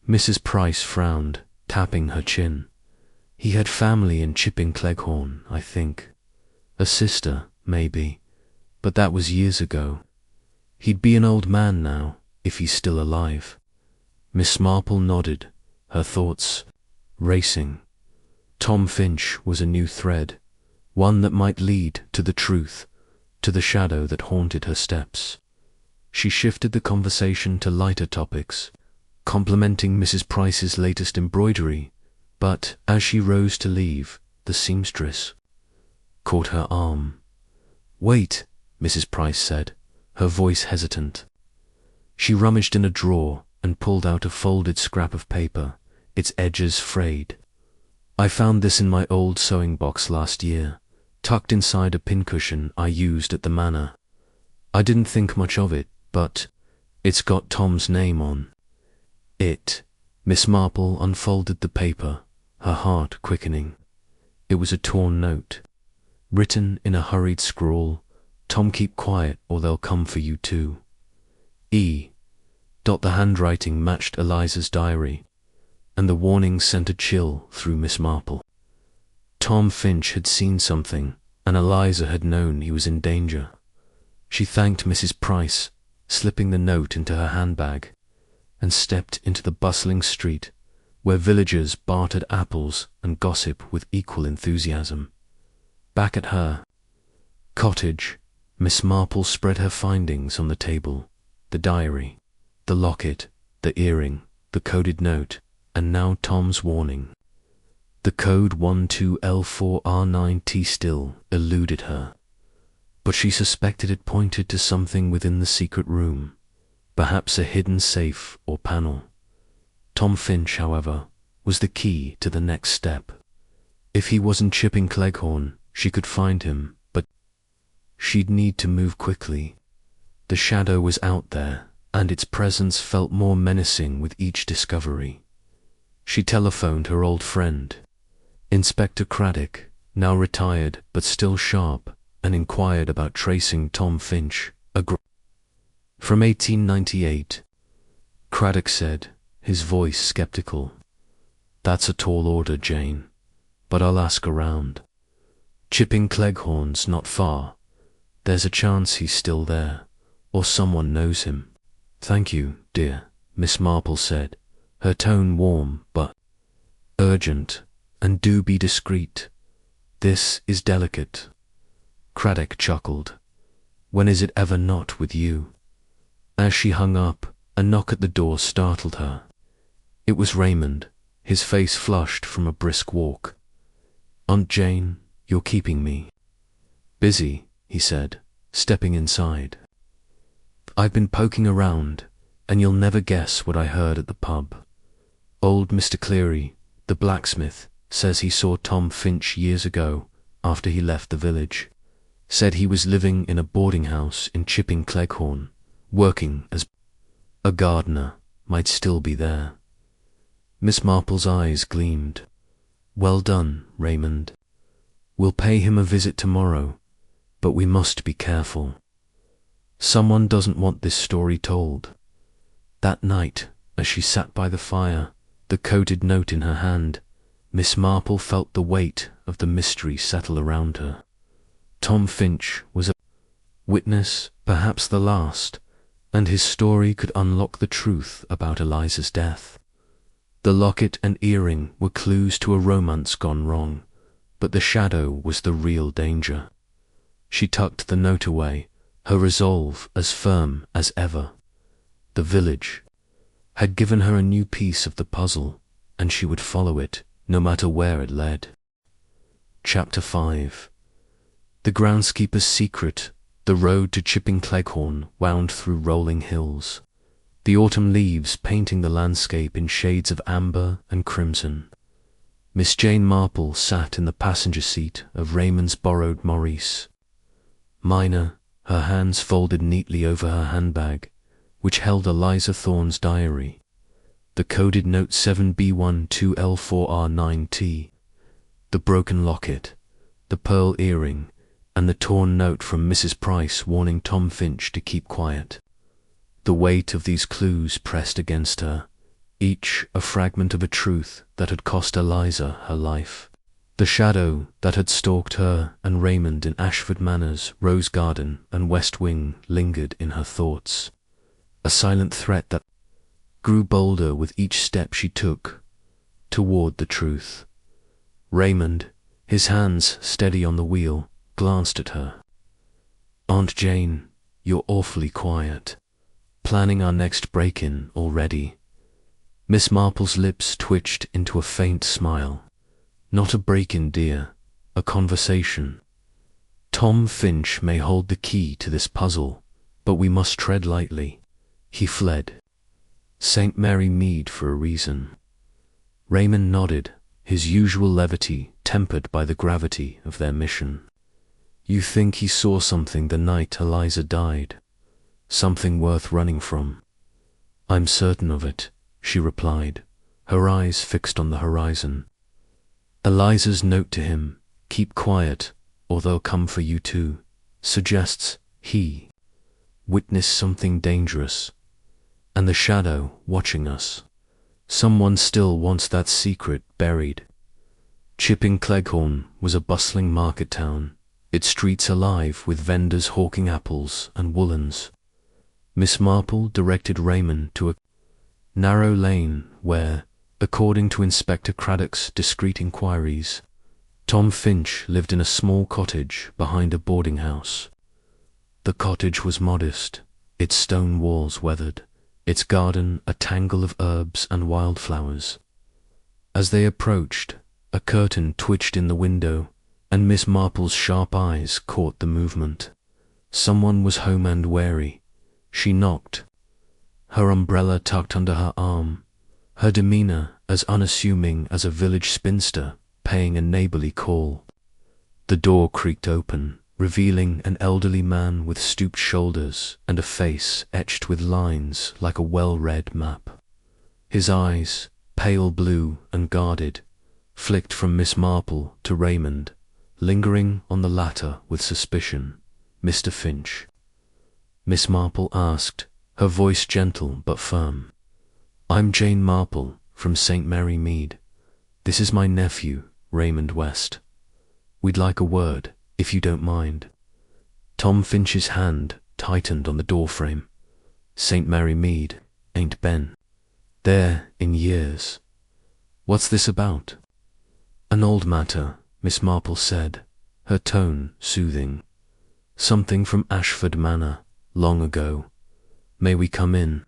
Mrs. Price frowned, tapping her chin. "He had family in Chipping Cleghorn, I think. A sister, maybe, but that was years ago. He'd be an old man now, if he's still alive." Miss Marple nodded, her thoughts racing. Tom Finch was a new thread, one that might lead to the truth, to the shadow that haunted her steps. She shifted the conversation to lighter topics, complimenting Mrs. Price's latest embroidery, but as she rose to leave, the seamstress caught her arm. "Wait," Mrs. Price said, her voice hesitant. She rummaged in a drawer and pulled out a folded scrap of paper, its edges frayed. "I found this in my old sewing box last year, tucked inside a pincushion I used at the manor. I didn't think much of it, but it's got Tom's name on it." Miss Marple unfolded the paper, her heart quickening. It was a torn note, written in a hurried scrawl, "Tom, keep quiet or they'll come for you too. E. The handwriting matched Eliza's diary, and the warning sent a chill through Miss Marple. Tom Finch had seen something, and Eliza had known he was in danger. She thanked Mrs. Price, slipping the note into her handbag, and stepped into the bustling street, where villagers bartered apples and gossip with equal enthusiasm. Back at her cottage, Miss Marple spread her findings on the table: the diary, the locket, the earring, the coded note, and now Tom's warning. The code 12L4R9T still eluded her, but she suspected it pointed to something within the secret room, perhaps a hidden safe or panel. Tom Finch, however, was the key to the next step. If he wasn't Chipping Cleghorn, she could find him, but she'd need to move quickly. The shadow was out there, and its presence felt more menacing with each discovery. She telephoned her old friend, Inspector Craddock, now retired but still sharp, and inquired about tracing Tom Finch, from 1898. Craddock said, his voice skeptical, "That's a tall order, Jane, but I'll ask around. Chipping Cleghorn's not far. There's a chance he's still there, or someone knows him." "Thank you, dear," Miss Marple said, her tone warm but urgent. "And do be discreet. This is delicate." Craddock chuckled. "When is it ever not with you?" As she hung up, a knock at the door startled her. It was Raymond, his face flushed from a brisk walk. "Aunt Jane, you're keeping me busy," he said, stepping inside. "I've been poking around, and you'll never guess what I heard at the pub. Old Mr. Cleary, the blacksmith, says he saw Tom Finch years ago after he left the village. Said he was living in a boarding house in Chipping Cleghorn, working as a gardener, might still be there." Miss Marple's eyes gleamed. "Well done, Raymond. We'll pay him a visit tomorrow, but we must be careful. Someone doesn't want this story told." That night, as she sat by the fire, the coded note in her hand, Miss Marple felt the weight of the mystery settle around her. Tom Finch was a witness, perhaps the last, and his story could unlock the truth about Eliza's death. The locket and earring were clues to a romance gone wrong, but the shadow was the real danger. She tucked the note away, her resolve as firm as ever. The village had given her a new piece of the puzzle, and she would follow it, no matter where it led. Chapter 5. The groundskeeper's secret. The road to Chipping Cleghorn wound through rolling hills, the autumn leaves painting the landscape in shades of amber and crimson. Miss Jane Marple sat in the passenger seat of Raymond's borrowed Maurice Minor, her hands folded neatly over her handbag, which held Eliza Thorne's diary, the coded note 7B12L4R9T, the broken locket, the pearl earring, and the torn note from Mrs. Price warning Tom Finch to keep quiet. The weight of these clues pressed against her, each a fragment of a truth that had cost Eliza her life. The shadow that had stalked her and Raymond in Ashford Manors, Rose Garden, and West Wing lingered in her thoughts, a silent threat that grew bolder with each step she took, toward the truth. Raymond, his hands steady on the wheel, glanced at her. "Aunt Jane, you're awfully quiet. Planning our next break-in already?" Miss Marple's lips twitched into a faint smile. "Not a break-in, dear. A conversation. Tom Finch may hold the key to this puzzle, but we must tread lightly. He fled. St. Mary Mead for a reason." Raymond nodded, his usual levity tempered by the gravity of their mission. "You think he saw something the night Eliza died? Something worth running from?" "I'm certain of it," she replied, her eyes fixed on the horizon. "Eliza's note to him, 'Keep quiet, or they'll come for you too,' suggests he witnessed something dangerous. And the shadow watching us. Someone still wants that secret buried." Chipping Cleghorn was a bustling market town, its streets alive with vendors hawking apples and woolens. Miss Marple directed Raymond to a narrow lane where, according to Inspector Craddock's discreet inquiries, Tom Finch lived in a small cottage behind a boarding house. The cottage was modest, its stone walls weathered, its garden a tangle of herbs and wildflowers. As they approached, a curtain twitched in the window, and Miss Marple's sharp eyes caught the movement. Someone was home and wary. She knocked, her umbrella tucked under her arm, her demeanor as unassuming as a village spinster paying a neighborly call. The door creaked open, revealing an elderly man with stooped shoulders and a face etched with lines like a well-read map. His eyes, pale blue and guarded, flicked from Miss Marple to Raymond, lingering on the latter with suspicion. "Mr. Finch?" Miss Marple asked, her voice gentle but firm. "I'm Jane Marple, from St. Mary Mead. This is my nephew, Raymond West. We'd like a word, if you don't mind." Tom Finch's hand tightened on the doorframe. "St. Mary Mead ain't been there in years. What's this about?" "An old matter," Miss Marple said, her tone soothing. "Something from Ashford Manor, long ago. May we come in?"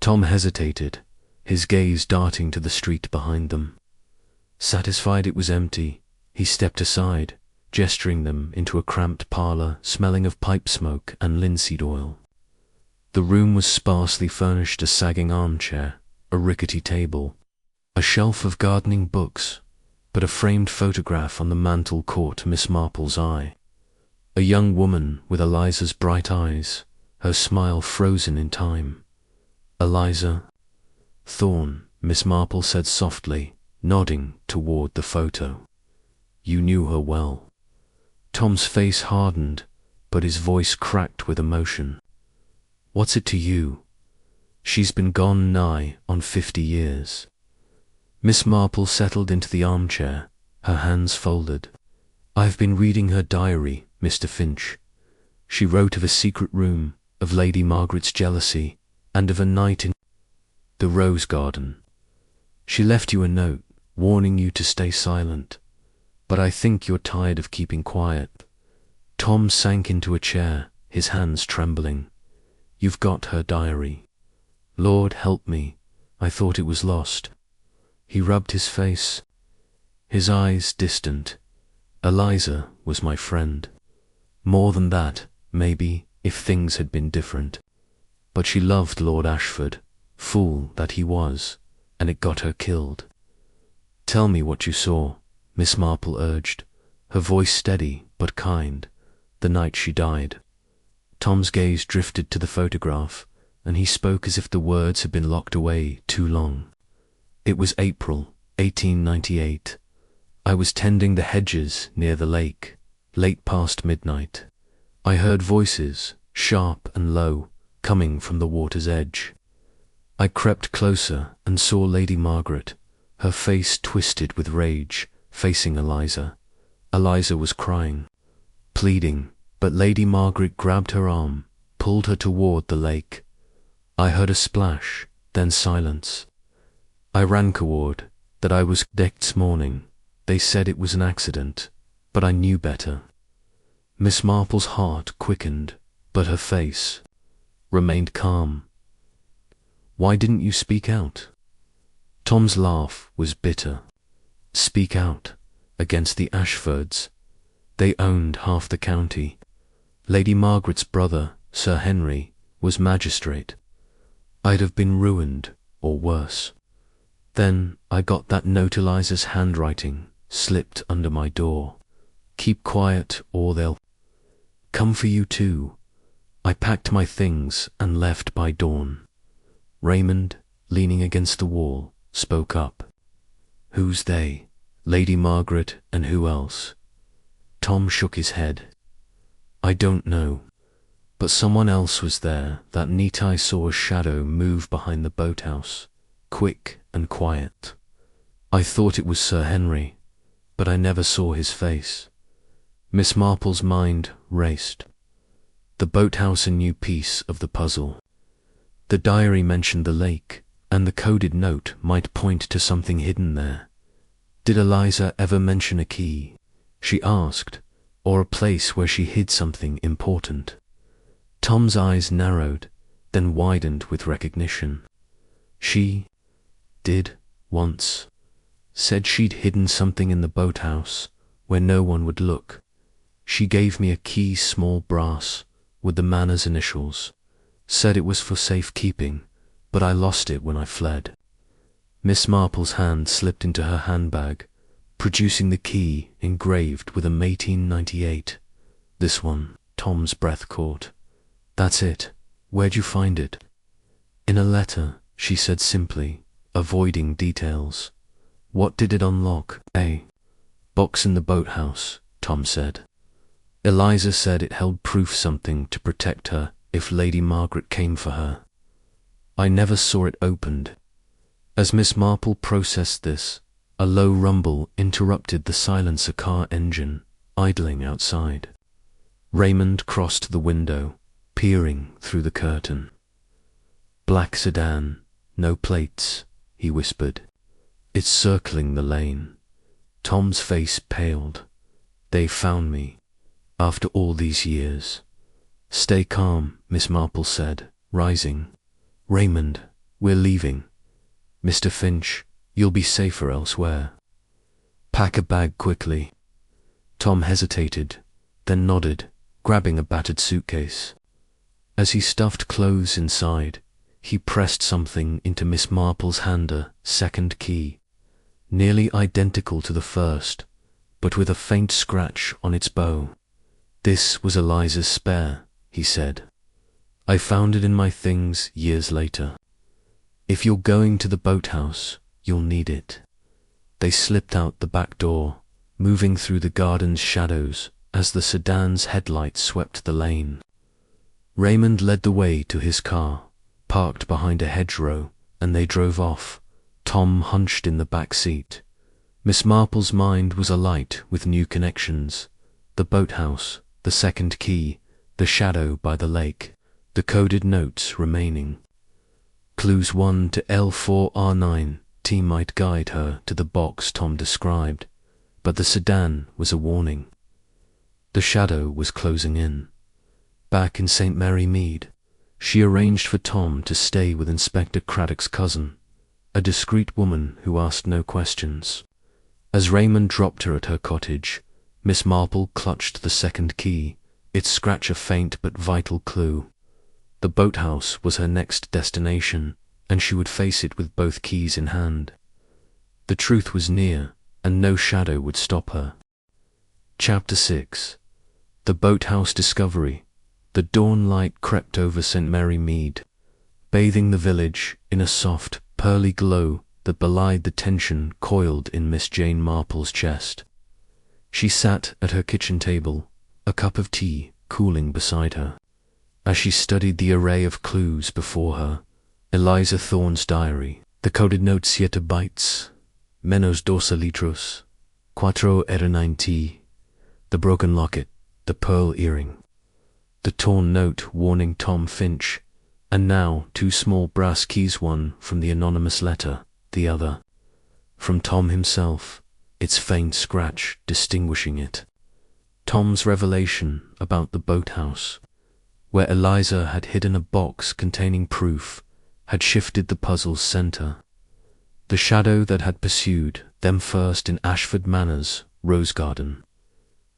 Tom hesitated, his gaze darting to the street behind them. Satisfied it was empty, he stepped aside, gesturing them into a cramped parlour smelling of pipe smoke and linseed oil. The room was sparsely furnished: a sagging armchair, a rickety table, a shelf of gardening books, but a framed photograph on the mantel caught Miss Marple's eye. A young woman with Eliza's bright eyes, her smile frozen in time. "Eliza Thorne," Miss Marple said softly, nodding toward the photo. "You knew her well." Tom's face hardened, but his voice cracked with emotion. "What's it to you? She's been gone nigh on 50 years. Miss Marple settled into the armchair, her hands folded. "I've been reading her diary, Mr. Finch. She wrote of a secret room, of Lady Margaret's jealousy, and of a night in the rose garden. She left you a note, warning you to stay silent. But I think you're tired of keeping quiet." Tom sank into a chair, his hands trembling. "You've got her diary. Lord help me, I thought it was lost." He rubbed his face, his eyes distant. "Eliza was my friend. More than that, maybe, if things had been different. But she loved Lord Ashford, fool that he was, and it got her killed." "Tell me what you saw," Miss Marple urged, her voice steady but kind, "the night she died." Tom's gaze drifted to the photograph, and he spoke as if the words had been locked away too long. "It was April 1898. I was tending the hedges near the lake, late past midnight. I heard voices, sharp and low, coming from the water's edge. I crept closer and saw Lady Margaret, her face twisted with rage, facing Eliza. Eliza was crying, pleading, but Lady Margaret grabbed her arm, pulled her toward the lake. I heard a splash, then silence. I ran toward that I was next morning. They said it was an accident, but I knew better. Miss Marple's heart quickened, but her face remained calm. Why didn't you speak out? Tom's laugh was bitter. Speak out against the Ashfords. They owned half the county. Lady Margaret's brother, Sir Henry, was magistrate. I'd have been ruined, or worse. Then I got that note Eliza's handwriting slipped under my door. Keep quiet or they'll come for you too. I packed my things and left by dawn. Raymond, leaning against the wall, spoke up. Who's they? Lady Margaret and who else? Tom shook his head. I don't know, but someone else was there. That night I saw a shadow move behind the boathouse, quick and quiet. I thought it was Sir Henry, but I never saw his face. Miss Marple's mind raced. The boathouse, a new piece of the puzzle. The diary mentioned the lake, and the coded note might point to something hidden there. Did Eliza ever mention a key, she asked, or a place where she hid something important? Tom's eyes narrowed, then widened with recognition. She did, once. Said she'd hidden something in the boathouse, where no one would look. She gave me a key, small brass, with the Manor's initials. Said it was for safekeeping, but I lost it when I fled. Miss Marple's hand slipped into her handbag, producing the key engraved with a 1898. This one, Tom's breath caught. That's it. Where'd you find it? In a letter, she said simply, avoiding details. What did it unlock? A box in the boathouse, Tom said. Eliza said it held proof, something to protect her if Lady Margaret came for her. I never saw it opened. As Miss Marple processed this, a low rumble interrupted the silence, a car engine idling outside. Raymond crossed the window, peering through the curtain. Black sedan, no plates, he whispered. It's circling the lane. Tom's face paled. They found me, after all these years. Stay calm, Miss Marple said, rising. Raymond, we're leaving. Mr. Finch, you'll be safer elsewhere. Pack a bag quickly. Tom hesitated, then nodded, grabbing a battered suitcase. As he stuffed clothes inside, he pressed something into Miss Marple's hand, a second key, nearly identical to the first, but with a faint scratch on its bow. This was Eliza's spare, he said. I found it in my things years later. If you're going to the boathouse, you'll need it. They slipped out the back door, moving through the garden's shadows as the sedan's headlights swept the lane. Raymond led the way to his car, parked behind a hedgerow, and they drove off, Tom hunched in the back seat. Miss Marple's mind was alight with new connections. The boathouse, the second key, the shadow by the lake, the coded notes remaining. Clues 1 to L4R9 T might guide her to the box Tom described, but the sedan was a warning. The shadow was closing in. Back in St. Mary Mead, she arranged for Tom to stay with Inspector Craddock's cousin, a discreet woman who asked no questions. As Raymond dropped her at her cottage, Miss Marple clutched the second key, its scratch a faint but vital clue. The boathouse was her next destination, and she would face it with both keys in hand. The truth was near, and no shadow would stop her. Chapter 6. The Boathouse Discovery. The dawn light crept over St. Mary Mead, bathing the village in a soft, pearly glow that belied the tension coiled in Miss Jane Marple's chest. She sat at her kitchen table, a cup of tea cooling beside her. As she studied the array of clues before her, Eliza Thorne's diary, the coded note 7 bytes, menos 2 litros, 4R9T, the broken locket, the pearl earring, the torn note warning Tom Finch, and now 2 small brass keys, one from the anonymous letter, the other. From Tom himself, its faint scratch distinguishing it. Tom's revelation about the boathouse, where Eliza had hidden a box containing proof, had shifted the puzzle's center. The shadow that had pursued them first in Ashford Manor's rose garden,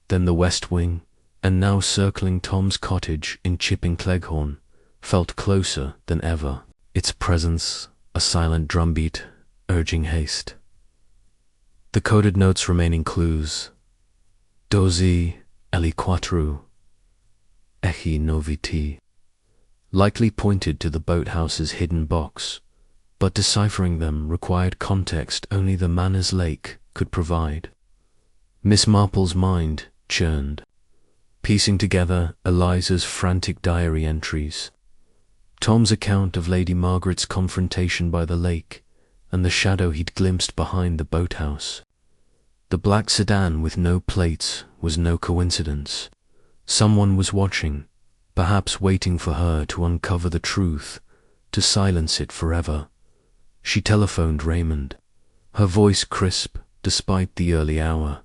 then the West Wing, and now circling Tom's cottage in Chipping Cleghorn, felt closer than ever, its presence a silent drumbeat urging haste. The coded notes remaining clues, dosi eliquatru echi noviti, likely pointed to the boathouse's hidden box, but deciphering them required context only the Manor's lake could provide. Miss Marple's mind churned, piecing together Eliza's frantic diary entries, Tom's account of Lady Margaret's confrontation by the lake, and the shadow he'd glimpsed behind the boathouse. The black sedan with no plates was no coincidence. Someone was watching, perhaps waiting for her to uncover the truth, to silence it forever. She telephoned Raymond, her voice crisp despite the early hour.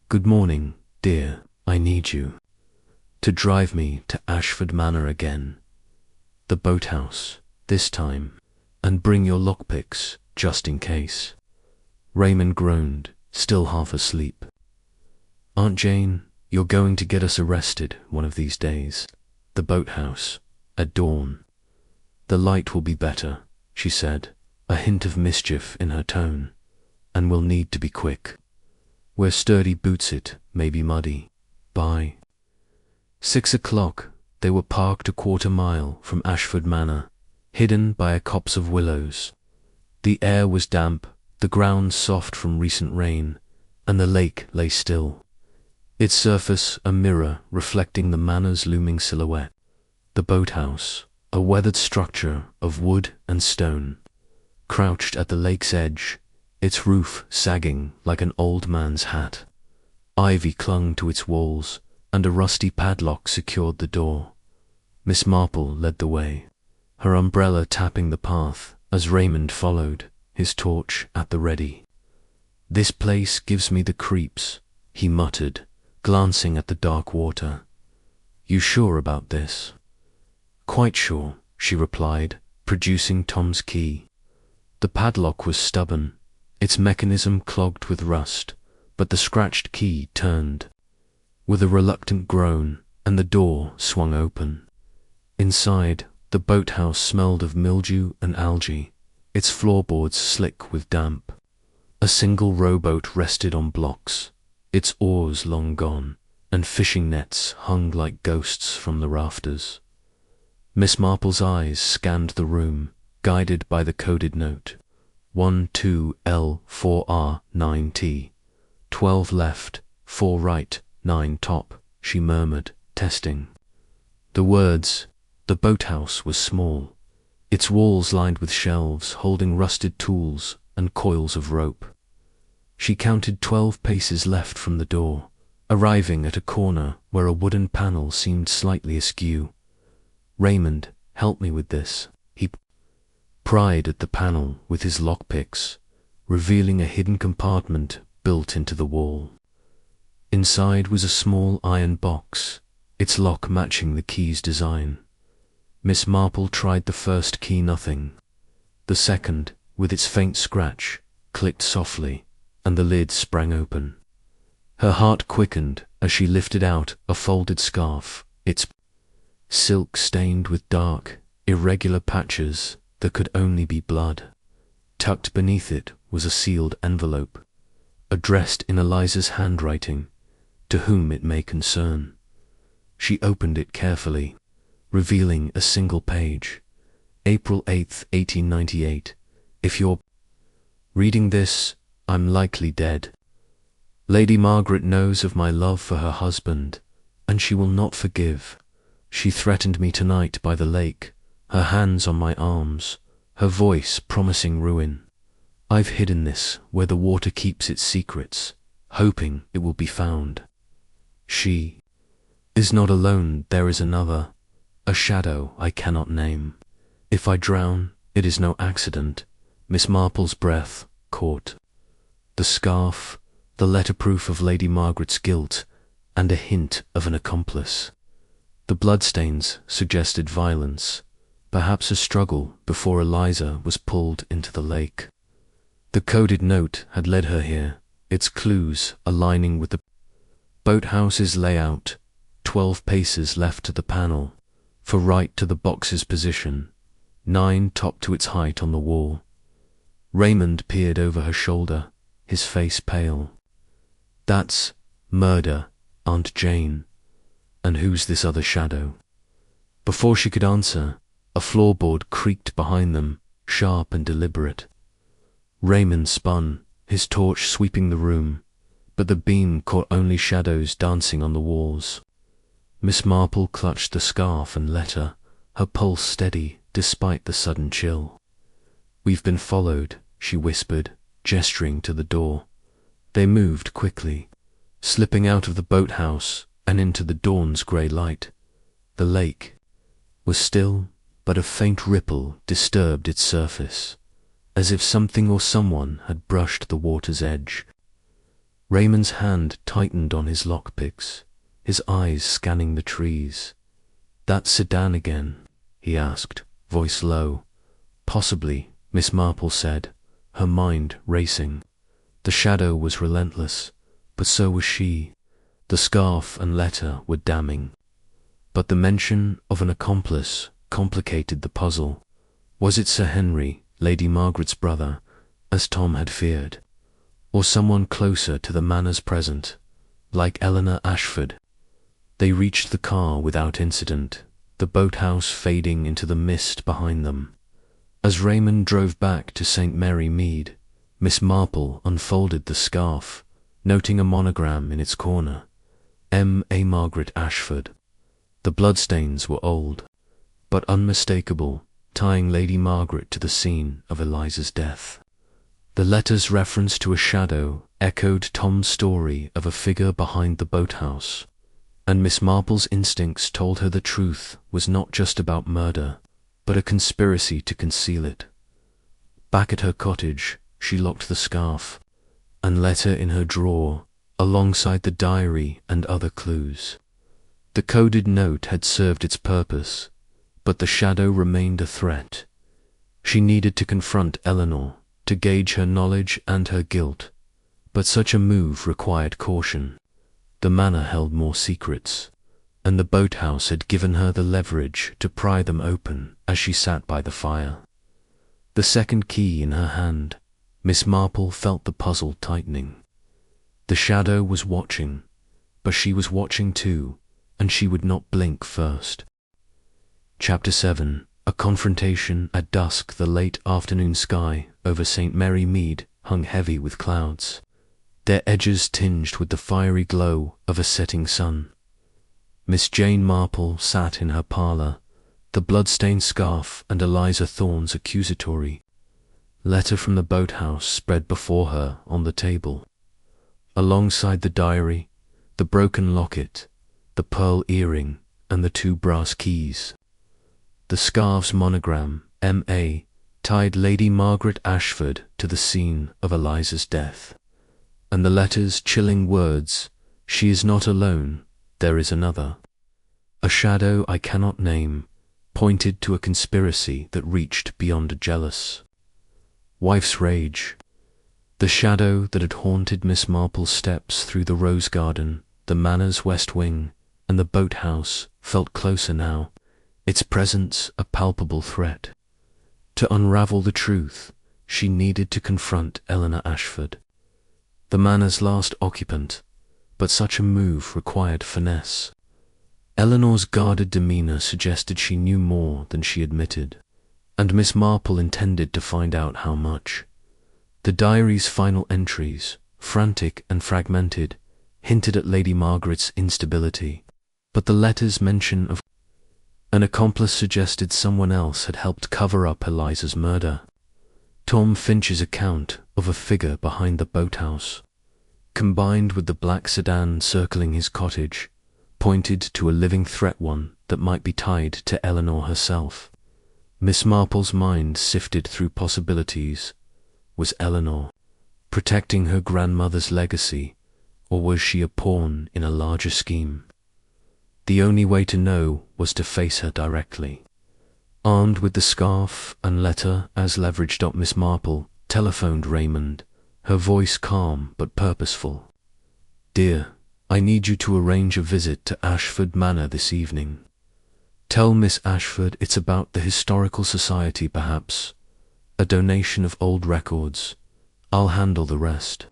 "Good morning, dear, I need you to drive me to Ashford Manor again. The boathouse, this time, and bring your lockpicks, just in case." Raymond groaned, still half asleep. "Aunt Jane, you're going to get us arrested one of these days. The boathouse, at dawn. The light will be better," she said, a hint of mischief in her tone, "and we'll need to be quick. Wear sturdy boots, it may be muddy. Bye." 6 o'clock, they were parked a quarter-mile from Ashford Manor, hidden by a copse of willows. The air was damp, the ground soft from recent rain, and the lake lay still, its surface a mirror reflecting the Manor's looming silhouette. The boathouse, a weathered structure of wood and stone, crouched at the lake's edge, its roof sagging like an old man's hat. Ivy clung to its walls, and a rusty padlock secured the door. Miss Marple led the way, her umbrella tapping the path as Raymond followed, his torch at the ready. "This place gives me the creeps," he muttered, glancing at the dark water. "You sure about this?" "Quite sure," she replied, producing Tom's key. The padlock was stubborn, its mechanism clogged with rust, but the scratched key turned. With a reluctant groan, and the door swung open. Inside, the boathouse smelled of mildew and algae, its floorboards slick with damp. A single rowboat rested on blocks, its oars long gone, and fishing nets hung like ghosts from the rafters. Miss Marple's eyes scanned the room, guided by the coded note. 12L4R9T. 12 left, 4 right, 9 top, she murmured, testing. The words, the boathouse was small, its walls lined with shelves holding rusted tools and coils of rope. She counted 12 paces left from the door, arriving at a corner where a wooden panel seemed slightly askew. "Raymond, help me with this." He pried at the panel with his lockpicks, revealing a hidden compartment built into the wall. Inside was a small iron box, its lock matching the key's design. Miss Marple tried the first key, nothing. The second, with its faint scratch, clicked softly, and the lid sprang open. Her heart quickened as she lifted out a folded scarf, its silk stained with dark, irregular patches that could only be blood. Tucked beneath it was a sealed envelope, addressed in Eliza's handwriting, "To whom it may concern." She opened it carefully, revealing a single page. "April 8th, 1898. If you're reading this, I'm likely dead. Lady Margaret knows of my love for her husband, and she will not forgive. She threatened me tonight by the lake, her hands on my arms, her voice promising ruin. I've hidden this where the water keeps its secrets, hoping it will be found. She is not alone, there is another, a shadow I cannot name. If I drown, it is no accident, Miss Marple's breath caught. The scarf, the letter-proof of Lady Margaret's guilt, and a hint of an accomplice. The bloodstains suggested violence, perhaps a struggle before Eliza was pulled into the lake. The coded note had led her here, its clues aligning with the boathouse's layout, 12 paces left to the panel, for right to the box's position, 9 topped to its height on the wall. Raymond peered over her shoulder, his face pale. That's murder, Aunt Jane. And who's this other shadow? Before she could answer, a floorboard creaked behind them, sharp and deliberate. Raymond spun, his torch sweeping the room, but the beam caught only shadows dancing on the walls. Miss Marple clutched the scarf and letter, her pulse steady despite the sudden chill. "We've been followed," she whispered, gesturing to the door. They moved quickly, slipping out of the boathouse and into the dawn's grey light. The lake was still, but a faint ripple disturbed its surface, as if something or someone had brushed the water's edge. Raymond's hand tightened on his lockpicks, his eyes scanning the trees. "That sedan again?" he asked, voice low. "Possibly," Miss Marple said, her mind racing. The shadow was relentless, but so was she. The scarf and letter were damning. But the mention of an accomplice complicated the puzzle. Was it Sir Henry, Lady Margaret's brother, as Tom had feared? Or someone closer to the Manor's present, like Eleanor Ashford? They reached the car without incident, the boathouse fading into the mist behind them. As Raymond drove back to St. Mary Mead, Miss Marple unfolded the scarf, noting a monogram in its corner, M.A. Margaret Ashford. The bloodstains were old, but unmistakable, tying Lady Margaret to the scene of Eliza's death. The letter's reference to a shadow echoed Tom's story of a figure behind the boathouse, and Miss Marple's instincts told her the truth was not just about murder, but a conspiracy to conceal it. Back at her cottage, she locked the scarf and letter in her drawer, alongside the diary and other clues. The coded note had served its purpose, but the shadow remained a threat. She needed to confront Eleanor, to gauge her knowledge and her guilt, but such a move required caution. The manor held more secrets, and the boathouse had given her the leverage to pry them open as she sat by the fire. The second key in her hand, Miss Marple felt the puzzle tightening. The shadow was watching, but she was watching too, and she would not blink first. Chapter 7. A confrontation at dusk. The late afternoon sky over St. Mary Mead hung heavy with clouds, their edges tinged with the fiery glow of a setting sun. Miss Jane Marple sat in her parlour, the blood-stained scarf and Eliza Thorne's accusatory letter from the boathouse spread before her on the table. Alongside the diary, the broken locket, the pearl earring, and the 2 brass keys. The scarf's monogram, M.A., tied Lady Margaret Ashford to the scene of Eliza's death, and the letter's chilling words, "She is not alone, there is another. A shadow I cannot name," pointed to a conspiracy that reached beyond a jealous wife's rage. The shadow that had haunted Miss Marple's steps through the rose garden, the manor's west wing, and the boathouse felt closer now, its presence a palpable threat. To unravel the truth, she needed to confront Eleanor Ashford, the manor's last occupant, but such a move required finesse. Eleanor's guarded demeanour suggested she knew more than she admitted, and Miss Marple intended to find out how much. The diary's final entries, frantic and fragmented, hinted at Lady Margaret's instability, but the letter's mention of an accomplice suggested someone else had helped cover up Eliza's murder. Tom Finch's account of a figure behind the boathouse, combined with the black sedan circling his cottage, pointed to a living threat, one that might be tied to Eleanor herself. Miss Marple's mind sifted through possibilities. Was Eleanor protecting her grandmother's legacy, or was she a pawn in a larger scheme? The only way to know was to face her directly. Armed with the scarf and letter as leveraged up, Miss Marple telephoned Raymond, her voice calm but purposeful. "Dear, I need you to arrange a visit to Ashford Manor this evening. Tell Miss Ashford it's about the Historical Society, perhaps. A donation of old records. I'll handle the rest."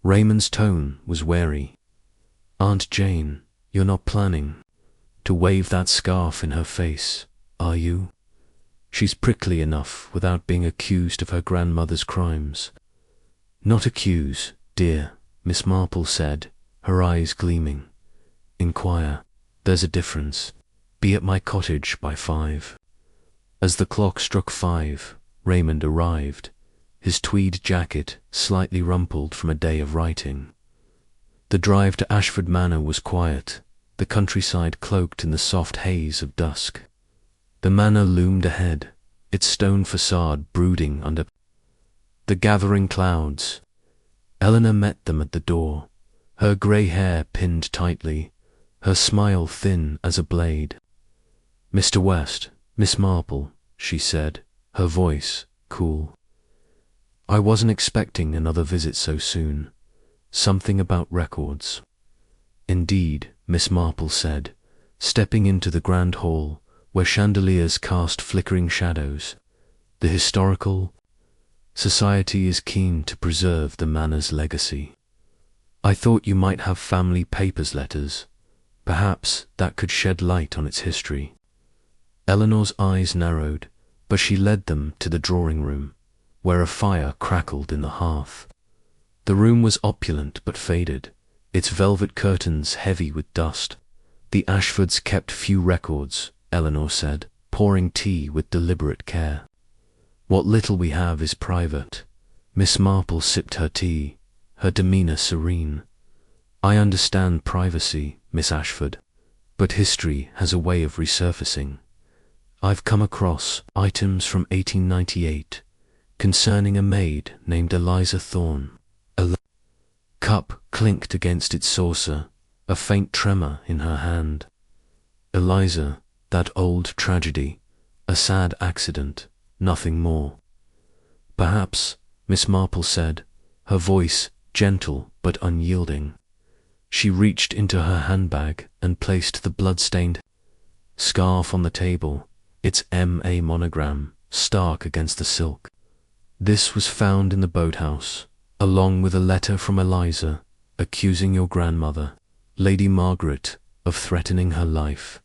Raymond's tone was wary. "Aunt Jane, you're not planning to wave that scarf in her face, are you? She's prickly enough without being accused of her grandmother's crimes." "Not accuse, dear," Miss Marple said, her eyes gleaming. "Inquire. There's a difference. Be at my cottage by 5. As the clock struck 5, Raymond arrived, his tweed jacket slightly rumpled from a day of writing. The drive to Ashford Manor was quiet, the countryside cloaked in the soft haze of dusk. The manor loomed ahead, its stone facade brooding under the gathering clouds. Eleanor met them at the door, her grey hair pinned tightly, her smile thin as a blade. "Mr. West, Miss Marple," she said, her voice cool. "I wasn't expecting another visit so soon. Something about records." "Indeed," Miss Marple said, stepping into the grand hall where chandeliers cast flickering shadows. "The Historical Society is keen to preserve the manor's legacy. I thought you might have family papers letters. Perhaps that could shed light on its history." Eleanor's eyes narrowed, but she led them to the drawing room, where a fire crackled in the hearth. The room was opulent but faded, its velvet curtains heavy with dust. "The Ashfords kept few records," Eleanor said, pouring tea with deliberate care. "What little we have is private." Miss Marple sipped her tea, her demeanour serene. "I understand privacy, Miss Ashford, but history has a way of resurfacing. I've come across items from 1898 concerning a maid named Eliza Thorne." A cup clinked against its saucer, a faint tremor in her hand. Eliza, that old tragedy, a sad accident, nothing more. "Perhaps," Miss Marple said, her voice gentle but unyielding. She reached into her handbag and placed the blood-stained scarf on the table, its M.A. monogram stark against the silk. "This was found in the boathouse, along with a letter from Eliza accusing your grandmother, Lady Margaret, of threatening her life."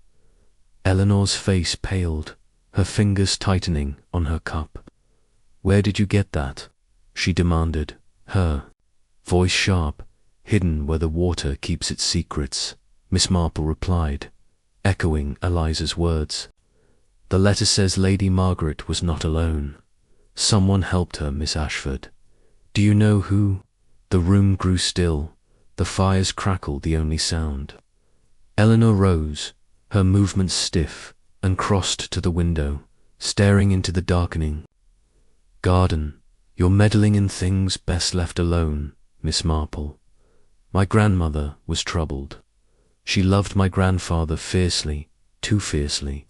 Eleanor's face paled, her fingers tightening on her cup. "Where did you get that?" she demanded, her voice sharp. "Hidden where the water keeps its secrets," Miss Marple replied, echoing Eliza's words. "The letter says Lady Margaret was not alone. Someone helped her, Miss Ashford. Do you know who?" The room grew still, the fire's crackle the only sound. Eleanor rose, her movements stiff, and crossed to the window, staring into the darkening garden. "You're meddling in things best left alone, Miss Marple. My grandmother was troubled. She loved my grandfather fiercely, too fiercely.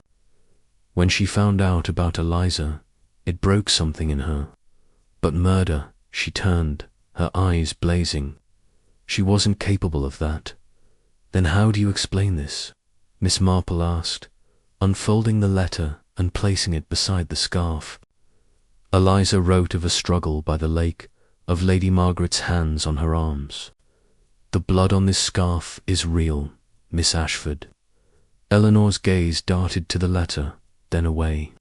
When she found out about Eliza, it broke something in her. But murder," she turned, her eyes blazing. "She wasn't capable of that." "Then how do you explain this?" Miss Marple asked, unfolding the letter and placing it beside the scarf. Eliza wrote of a struggle by the lake, of Lady Margaret's hands on her arms. "The blood on this scarf is real, Miss Ashford." Eleanor's gaze darted to the letter, then away.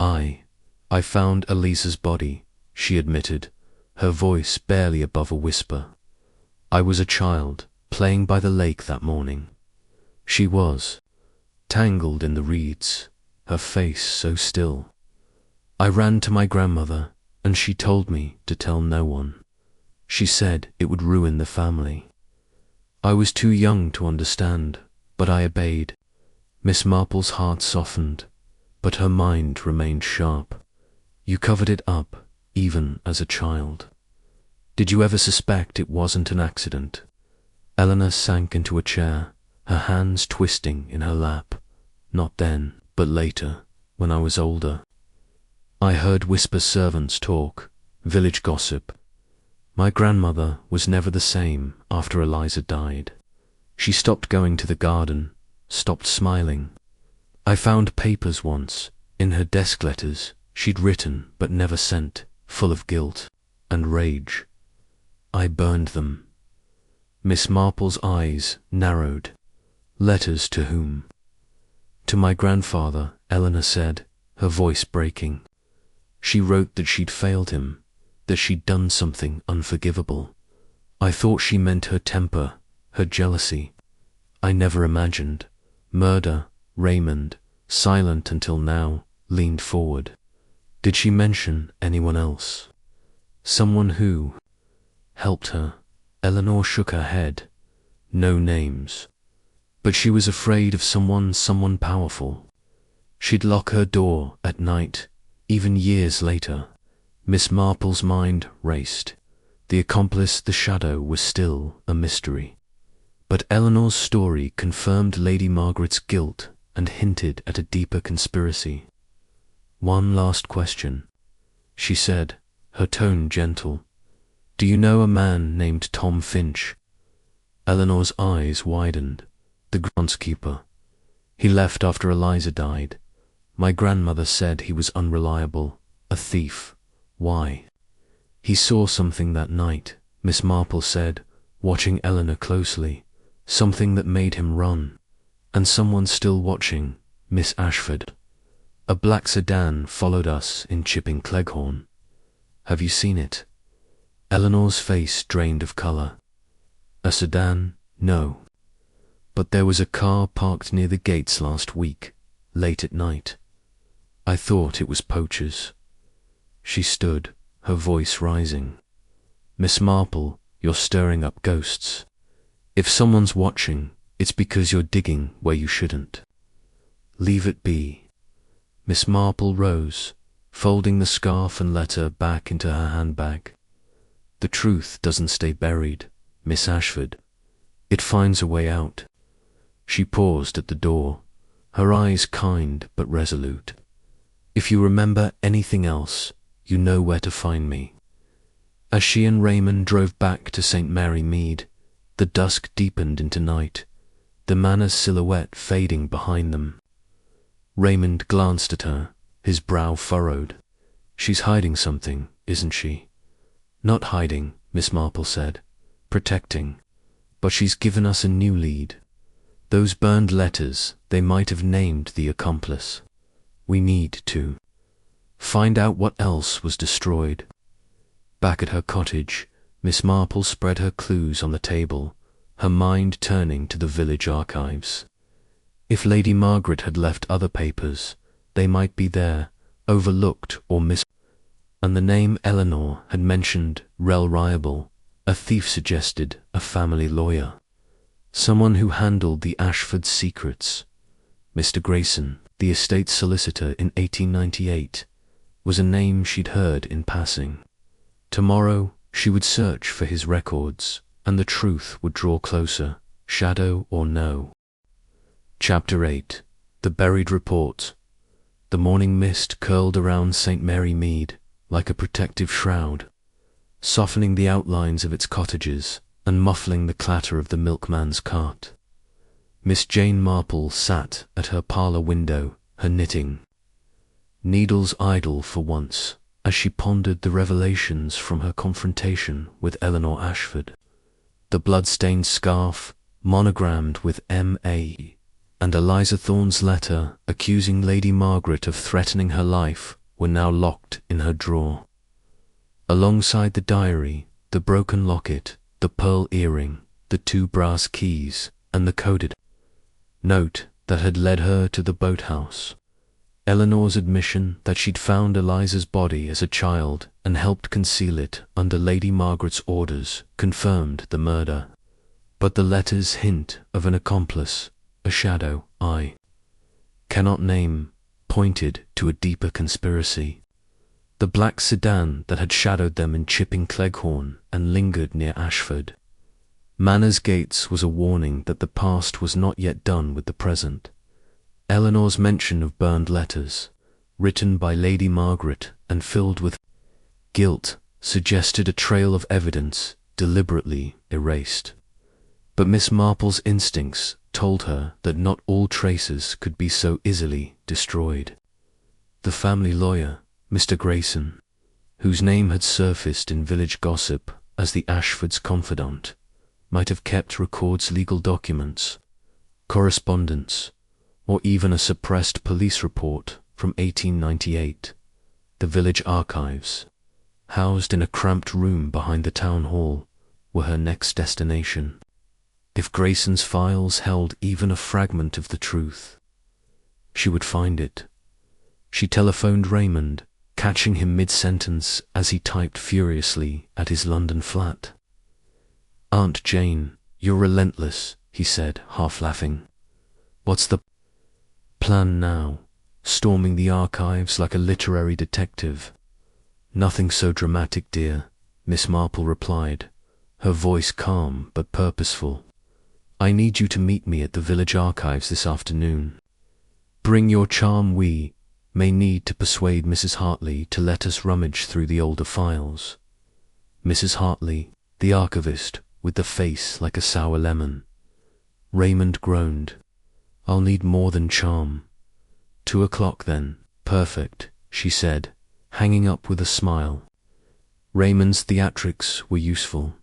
I found Eliza's body," she admitted, her voice barely above a whisper. "I was a child, playing by the lake that morning. She was tangled in the reeds, her face so still. I ran to my grandmother, and she told me to tell no one. She said it would ruin the family. I was too young to understand, but I obeyed." Miss Marple's heart softened. but her mind remained sharp. You covered it up, even as a child. Did you ever suspect it wasn't an accident? Eleanor sank into a chair, her hands twisting in her lap. Not then, but later, when I was older. I heard whisper servants talk, village gossip. My grandmother was never the same after Eliza died. She stopped going to the garden, stopped smiling. I found papers once, in her desk letters she'd written but never sent, full of guilt and rage. I burned them. Miss Marple's eyes narrowed. Letters to whom? To my grandfather, Eleanor said, her voice breaking. She wrote that she'd failed him, that she'd done something unforgivable. I thought she meant her temper, her jealousy. I never imagined. Murder. Raymond, silent until now, leaned forward. Did she mention anyone else? Someone who helped her? Eleanor shook her head. No names. But she was afraid of someone powerful. She'd lock her door at night, even years later. Miss Marple's mind raced. The accomplice, the shadow, was still a mystery. But Eleanor's story confirmed Lady Margaret's guilt and hinted at a deeper conspiracy. One last question, she said, her tone gentle. Do you know a man named Tom Finch? Eleanor's eyes widened. The groundskeeper. He left after Eliza died. My grandmother said he was unreliable, a thief. Why? He saw something that night, Miss Marple said, watching Eleanor closely. Something that made him run. And someone still watching, Miss Ashford. A black sedan followed us in Chipping Cleghorn. Have you seen it? Eleanor's face drained of colour. A sedan? No. But there was a car parked near the gates last week, late at night. I thought it was poachers. She stood, her voice rising. Miss Marple, you're stirring up ghosts. If someone's watching, it's because you're digging where you shouldn't. Leave it be. Miss Marple rose, folding the scarf and letter back into her handbag. The truth doesn't stay buried, Miss Ashford. It finds a way out. She paused at the door, her eyes kind but resolute. If you remember anything else, you know where to find me. As she and Raymond drove back to St. Mary Mead, the dusk deepened into night, the manor's silhouette fading behind them. Raymond glanced at her, his brow furrowed. She's hiding something, isn't she? Not hiding, Miss Marple said. Protecting. But she's given us a new lead. Those burned letters, they might have named the accomplice. We need to find out what else was destroyed. Back at her cottage, Miss Marple spread her clues on the table, her mind turning to the village archives. If Lady Margaret had left other papers, they might be there, overlooked or and the name Eleanor had mentioned reliable. A thief suggested a family lawyer. Someone who handled the Ashford secrets. Mr. Grayson, the estate solicitor in 1898, was a name she'd heard in passing. Tomorrow she would search for his records, and the truth would draw closer, shadow or no. Chapter 8. The Buried Report. The morning mist curled around St. Mary Mead like a protective shroud, softening the outlines of its cottages and muffling the clatter of the milkman's cart. Miss Jane Marple sat at her parlour window, her knitting, needles idle for once, as she pondered the revelations from her confrontation with Eleanor Ashford. The blood-stained scarf, monogrammed with M.A., and Eliza Thorne's letter accusing Lady Margaret of threatening her life were now locked in her drawer. Alongside the diary, the broken locket, the pearl earring, the 2 brass keys, and the coded note that had led her to the boathouse. Eleanor's admission that she'd found Eliza's body as a child and helped conceal it under Lady Margaret's orders confirmed the murder. But the letters hint of an accomplice, a shadow I cannot name. pointed to a deeper conspiracy. The black sedan that had shadowed them in Chipping Cleghorn and lingered near Ashford. Manners Gates was a warning that the past was not yet done with the present. Eleanor's mention of burned letters, written by Lady Margaret and filled with guilt, suggested a trail of evidence deliberately erased. But Miss Marple's instincts told her that not all traces could be so easily destroyed. The family lawyer, Mr. Grayson, whose name had surfaced in village gossip as the Ashfords' confidant, might have kept records, legal documents, correspondence, or even a suppressed police report from 1898. The village archives, housed in a cramped room behind the town hall, were her next destination. If Grayson's files held even a fragment of the truth, she would find it. She telephoned Raymond, catching him mid-sentence as he typed furiously at his London flat. "Aunt Jane, you're relentless," he said, half laughing. "What's the plan now? Storming the archives like a literary detective?" "Nothing so dramatic, dear," Miss Marple replied, her voice calm but purposeful. "I need you to meet me at the village archives this afternoon. Bring your charm. We may need to persuade Mrs. Hartley to let us rummage through the older files." Mrs. Hartley, the archivist, with the face like a sour lemon. Raymond groaned. "I'll need more than charm." 2 o'clock then. "Perfect," she said, hanging up with a smile. Raymond's theatrics were useful,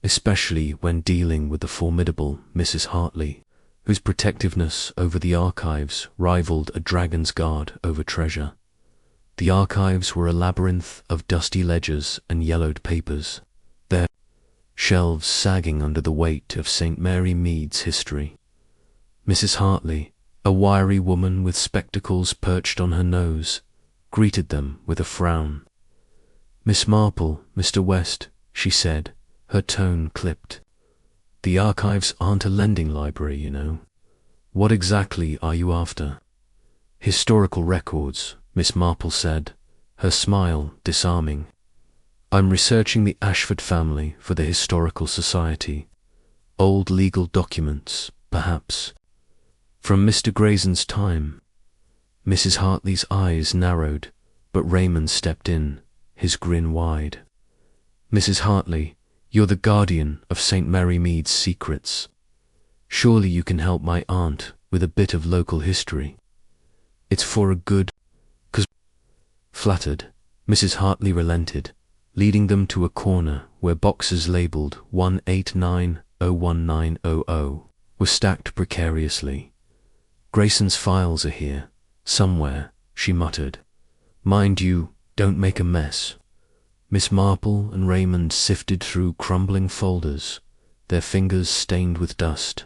especially when dealing with the formidable Mrs. Hartley, whose protectiveness over the archives rivaled a dragon's guard over treasure. The archives were a labyrinth of dusty ledgers and yellowed papers, their shelves sagging under the weight of St. Mary Mead's history. Mrs. Hartley, a wiry woman with spectacles perched on her nose, greeted them with a frown. "Miss Marple, Mr. West," she said, her tone clipped. "The archives aren't a lending library, you know. What exactly are you after?" "Historical records," Miss Marple said, her smile disarming. "I'm researching the Ashford family for the Historical Society. Old legal documents, perhaps. From Mr. Grayson's time." Mrs. Hartley's eyes narrowed, but Raymond stepped in, his grin wide. "Mrs. Hartley, you're the guardian of St. Mary Mead's secrets. Surely you can help my aunt with a bit of local history. It's for a good cause." Flattered, Mrs. Hartley relented, leading them to a corner where boxes labelled 189-01900 were stacked precariously. "Grayson's files are here, somewhere," she muttered. "Mind you, don't make a mess." Miss Marple and Raymond sifted through crumbling folders, their fingers stained with dust.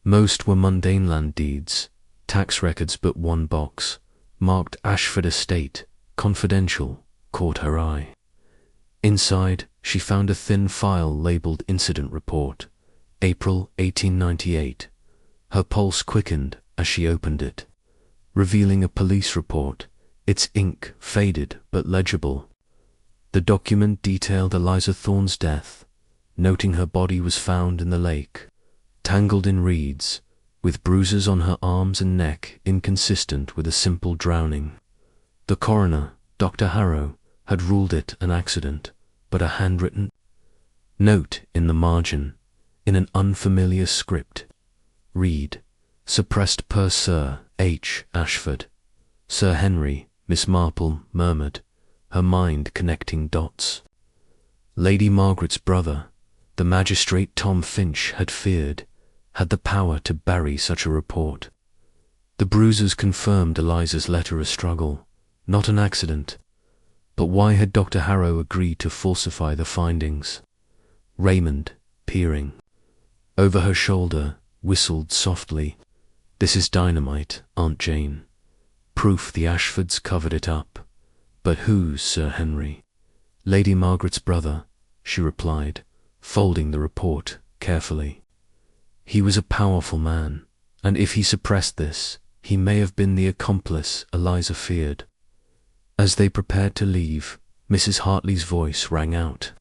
Most were mundane land deeds, tax records, but one box, marked Ashford Estate, Confidential, caught her eye. Inside, she found a thin file labelled Incident Report, April 1898. Her pulse quickened as she opened it, revealing a police report, its ink faded but legible. The document detailed Eliza Thorne's death, noting her body was found in the lake, tangled in reeds, with bruises on her arms and neck inconsistent with a simple drowning. The coroner, Dr. Harrow, had ruled it an accident, but a handwritten note in the margin, in an unfamiliar script, read, "Suppressed per Sir H. Ashford." "Sir Henry," Miss Marple murmured, her mind connecting dots. Lady Margaret's brother, the magistrate Tom Finch had feared, had the power to bury such a report. The bruises confirmed Eliza's letter a struggle, not an accident. But why had Dr. Harrow agreed to falsify the findings? Raymond, peering over her shoulder, whistled softly. "This is dynamite, Aunt Jane. Proof the Ashfords covered it up." "But who's Sir Henry?" "Lady Margaret's brother," she replied, folding the report carefully. "He was a powerful man, and if he suppressed this, He may have been the accomplice Eliza feared. As they prepared to leave, Mrs. Hartley's voice rang out.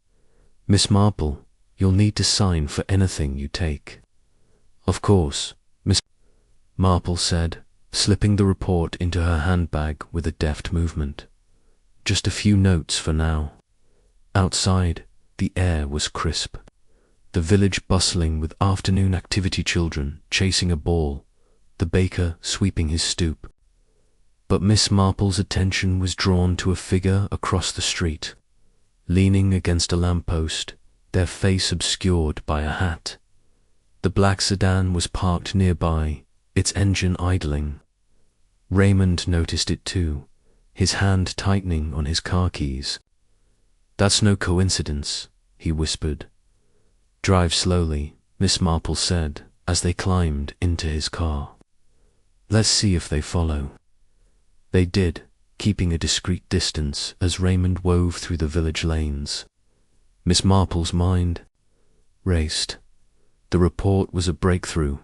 "Miss Marple, you'll need to sign for anything you take." "Of course," Miss Marple said, slipping the report into her handbag with a deft movement. "Just a few notes for now." Outside, the air was crisp. The village bustling with afternoon activity, children chasing a ball, the baker sweeping his stoop. But Miss Marple's attention was drawn to a figure across the street, leaning against a lamppost, their face obscured by a hat. The black sedan was parked nearby, its engine idling. Raymond noticed it too, his hand tightening on his car keys. "That's no coincidence," he whispered. "Drive slowly," Miss Marple said as they climbed into his car. "Let's see if they follow." They did, keeping a discreet distance as Raymond wove through the village lanes. Miss Marple's mind raced. The report was a breakthrough,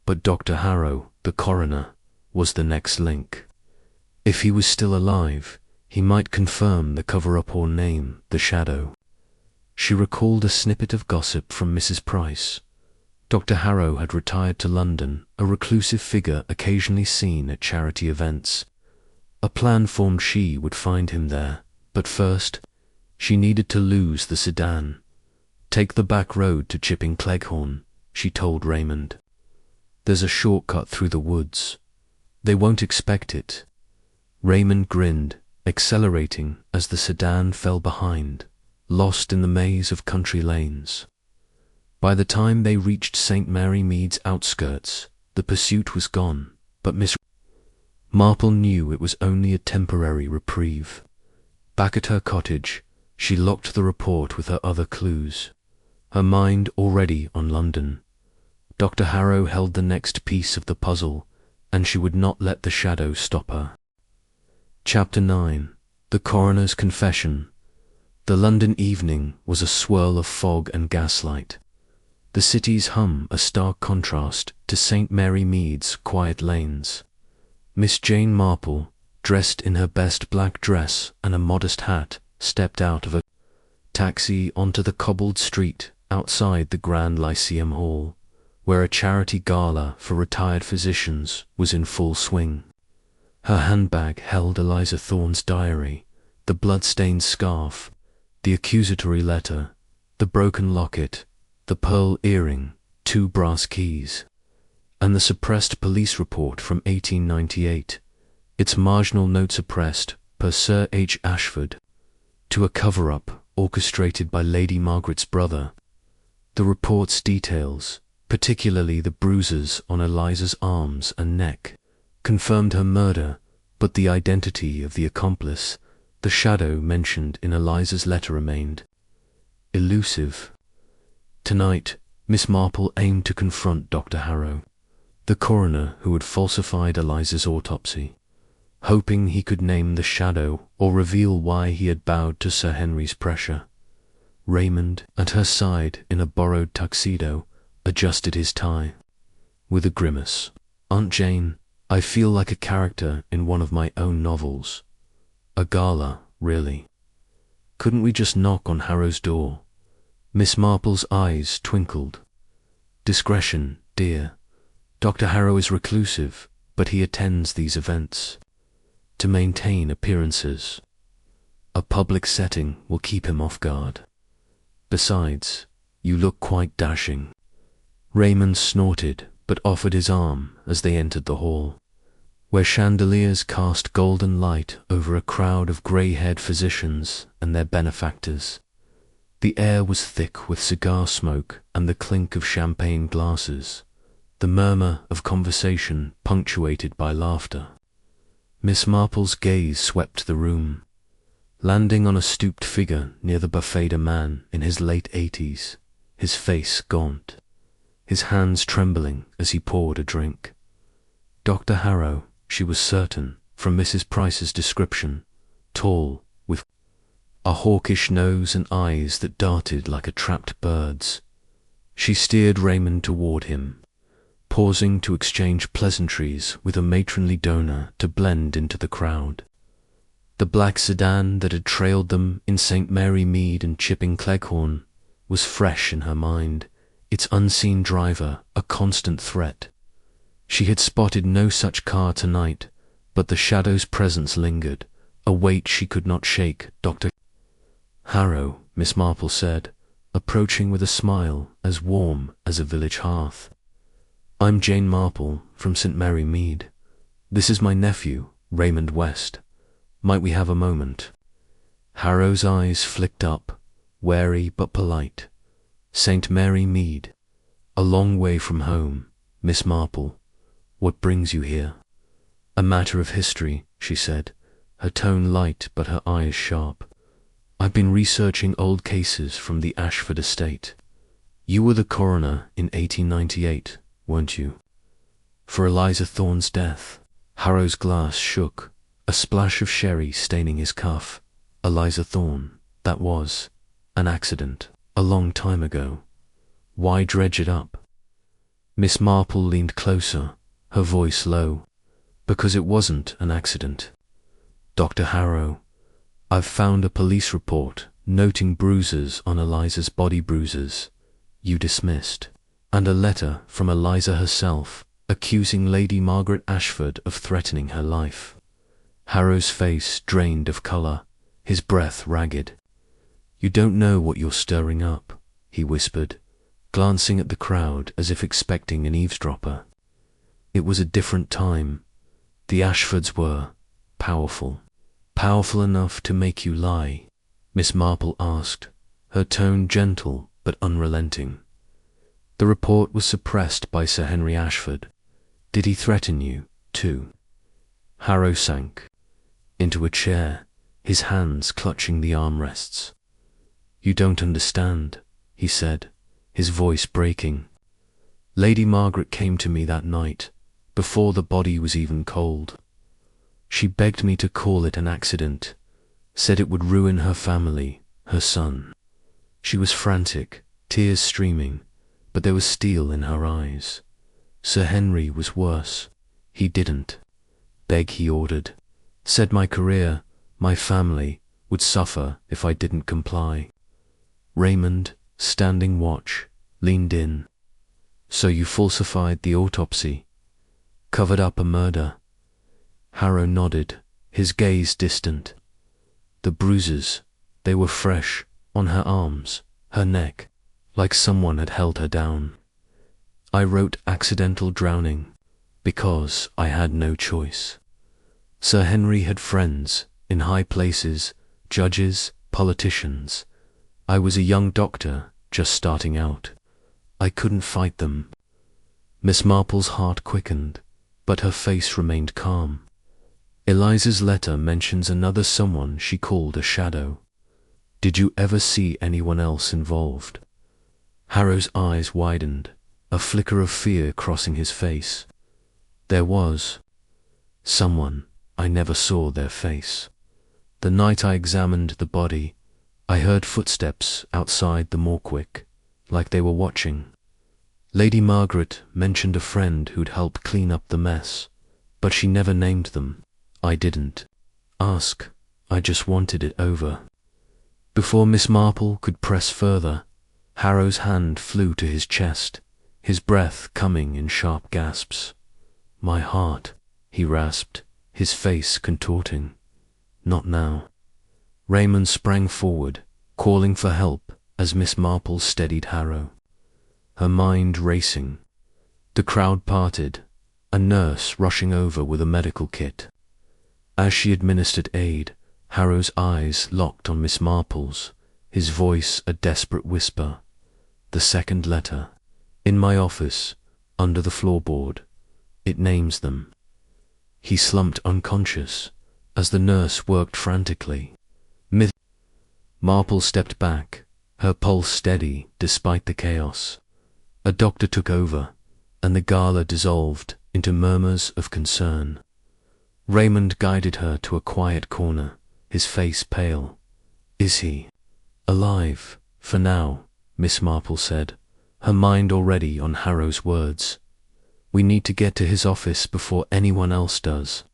but Dr. Harrow, the coroner, was the next link. If he was still alive, he might confirm the cover-up or name the shadow. She recalled a snippet of gossip from Mrs. Price. Dr. Harrow had retired to London, a reclusive figure occasionally seen at charity events. A plan formed she would find him there, but first, she needed to lose the sedan. "Take the back road to Chipping Cleghorn," she told Raymond. "There's a shortcut through the woods. They won't expect it." Raymond grinned, accelerating as the sedan fell behind, lost in the maze of country lanes. By the time they reached St. Mary Mead's outskirts, the pursuit was gone, but Miss Marple knew it was only a temporary reprieve. Back at her cottage, she locked the report with her other clues, her mind already on London. Dr. Harrow held the next piece of the puzzle, and she would not let the shadow stop her. Chapter 9. The Coroner's Confession. The London evening was a swirl of fog and gaslight. The city's hum a stark contrast to St. Mary Mead's quiet lanes. Miss Jane Marple, dressed in her best black dress and a modest hat, stepped out of a taxi onto the cobbled street outside the Grand Lyceum Hall, where a charity gala for retired physicians was in full swing. Her handbag held Eliza Thorne's diary, the blood-stained scarf, the accusatory letter, the broken locket, the pearl earring, 2 brass keys, and the suppressed police report from 1898, its marginal note suppressed per Sir H. Ashford, to a cover-up orchestrated by Lady Margaret's brother. The report's details, particularly the bruises on Eliza's arms and neck, confirmed her murder, but the identity of the accomplice, the shadow mentioned in Eliza's letter, remained elusive. Tonight, Miss Marple aimed to confront Dr. Harrow, the coroner who had falsified Eliza's autopsy, hoping he could name the shadow or reveal why he had bowed to Sir Henry's pressure. Raymond, at her side in a borrowed tuxedo, adjusted his tie. With a grimace, "Aunt Jane, I feel like a character in one of my own novels. A gala, really. Couldn't we just knock on Harrow's door?" Miss Marple's eyes twinkled. "Discretion, dear. Dr. Harrow is reclusive, but he attends these events to maintain appearances. A public setting will keep him off guard. Besides, you look quite dashing." Raymond snorted, but offered his arm as they entered the hall, where chandeliers cast golden light over a crowd of grey-haired physicians and their benefactors. The air was thick with cigar smoke and the clink of champagne glasses, the murmur of conversation punctuated by laughter. Miss Marple's gaze swept the room, landing on a stooped figure near the buffet, a man in his late 80s, his face gaunt, his hands trembling as he poured a drink. Dr. Harrow, she was certain, from Mrs. Price's description, tall, with a hawkish nose and eyes that darted like a trapped bird's. She steered Raymond toward him, pausing to exchange pleasantries with a matronly donor to blend into the crowd. The black sedan that had trailed them in St. Mary Mead and Chipping Cleghorn was fresh in her mind, its unseen driver a constant threat. She had spotted no such car tonight, but the shadow's presence lingered, a weight she could not shake. Dr. Harrow, Miss Marple said, approaching with a smile as warm as a village hearth. I'm Jane Marple from St. Mary Mead. This is my nephew, Raymond West. Might we have a moment? Harrow's eyes flicked up, wary but polite. St. Mary Mead, a long way from home, Miss Marple. What brings you here? A matter of history, she said, her tone light but her eyes sharp. I've been researching old cases from the Ashford estate. You were the coroner in 1898, weren't you? For Eliza Thorne's death. Harrow's glass shook, a splash of sherry staining his cuff. Eliza Thorne, that was an accident, a long time ago. Why dredge it up? Miss Marple leaned closer, her voice low. Because it wasn't an accident. Dr. Harrow, I've found a police report noting bruises on Eliza's body, bruises you dismissed, and a letter from Eliza herself accusing Lady Margaret Ashford of threatening her life. Harrow's face drained of colour, his breath ragged. You don't know what you're stirring up, he whispered, glancing at the crowd as if expecting an eavesdropper. It was a different time. The Ashfords were powerful. Powerful enough to make you lie? Miss Marple asked, her tone gentle but unrelenting. The report was suppressed by Sir Henry Ashford. Did he threaten you, too? Harrow sank into a chair, his hands clutching the armrests. You don't understand, he said, his voice breaking. Lady Margaret came to me that night, before the body was even cold. She begged me to call it an accident, said it would ruin her family, her son. She was frantic, tears streaming, but there was steel in her eyes. Sir Henry was worse. He didn't beg, he ordered. Said my career, my family, would suffer if I didn't comply. Raymond, standing watch, leaned in. So you falsified the autopsy? Covered up a murder? Harrow nodded, his gaze distant. The bruises, they were fresh, on her arms, her neck, like someone had held her down. I wrote accidental drowning, because I had no choice. Sir Henry had friends, in high places, judges, politicians. I was a young doctor, just starting out. I couldn't fight them. Miss Marple's heart quickened, but her face remained calm. Eliza's letter mentions another someone she called a shadow. Did you ever see anyone else involved? Harrow's eyes widened, a flicker of fear crossing his face. There was someone. I never saw their face. The night I examined the body, I heard footsteps outside the Morquick, like they were watching. Lady Margaret mentioned a friend who'd help clean up the mess, but she never named them. I didn't ask. I just wanted it over. Before Miss Marple could press further, Harrow's hand flew to his chest, his breath coming in sharp gasps. My heart, he rasped, his face contorting. Not now. Raymond sprang forward, calling for help as Miss Marple steadied Harrow, her mind racing. The crowd parted, a nurse rushing over with a medical kit. As she administered aid, Harrow's eyes locked on Miss Marple's, his voice a desperate whisper. The second letter. In my office, under the floorboard. It names them. He slumped unconscious as the nurse worked frantically. Miss Marple stepped back, her pulse steady despite the chaos. A doctor took over, and the gala dissolved into murmurs of concern. Raymond guided her to a quiet corner, his face pale. Is he alive? For now, Miss Marple said, her mind already on Harrow's words. We need to get to his office before anyone else does.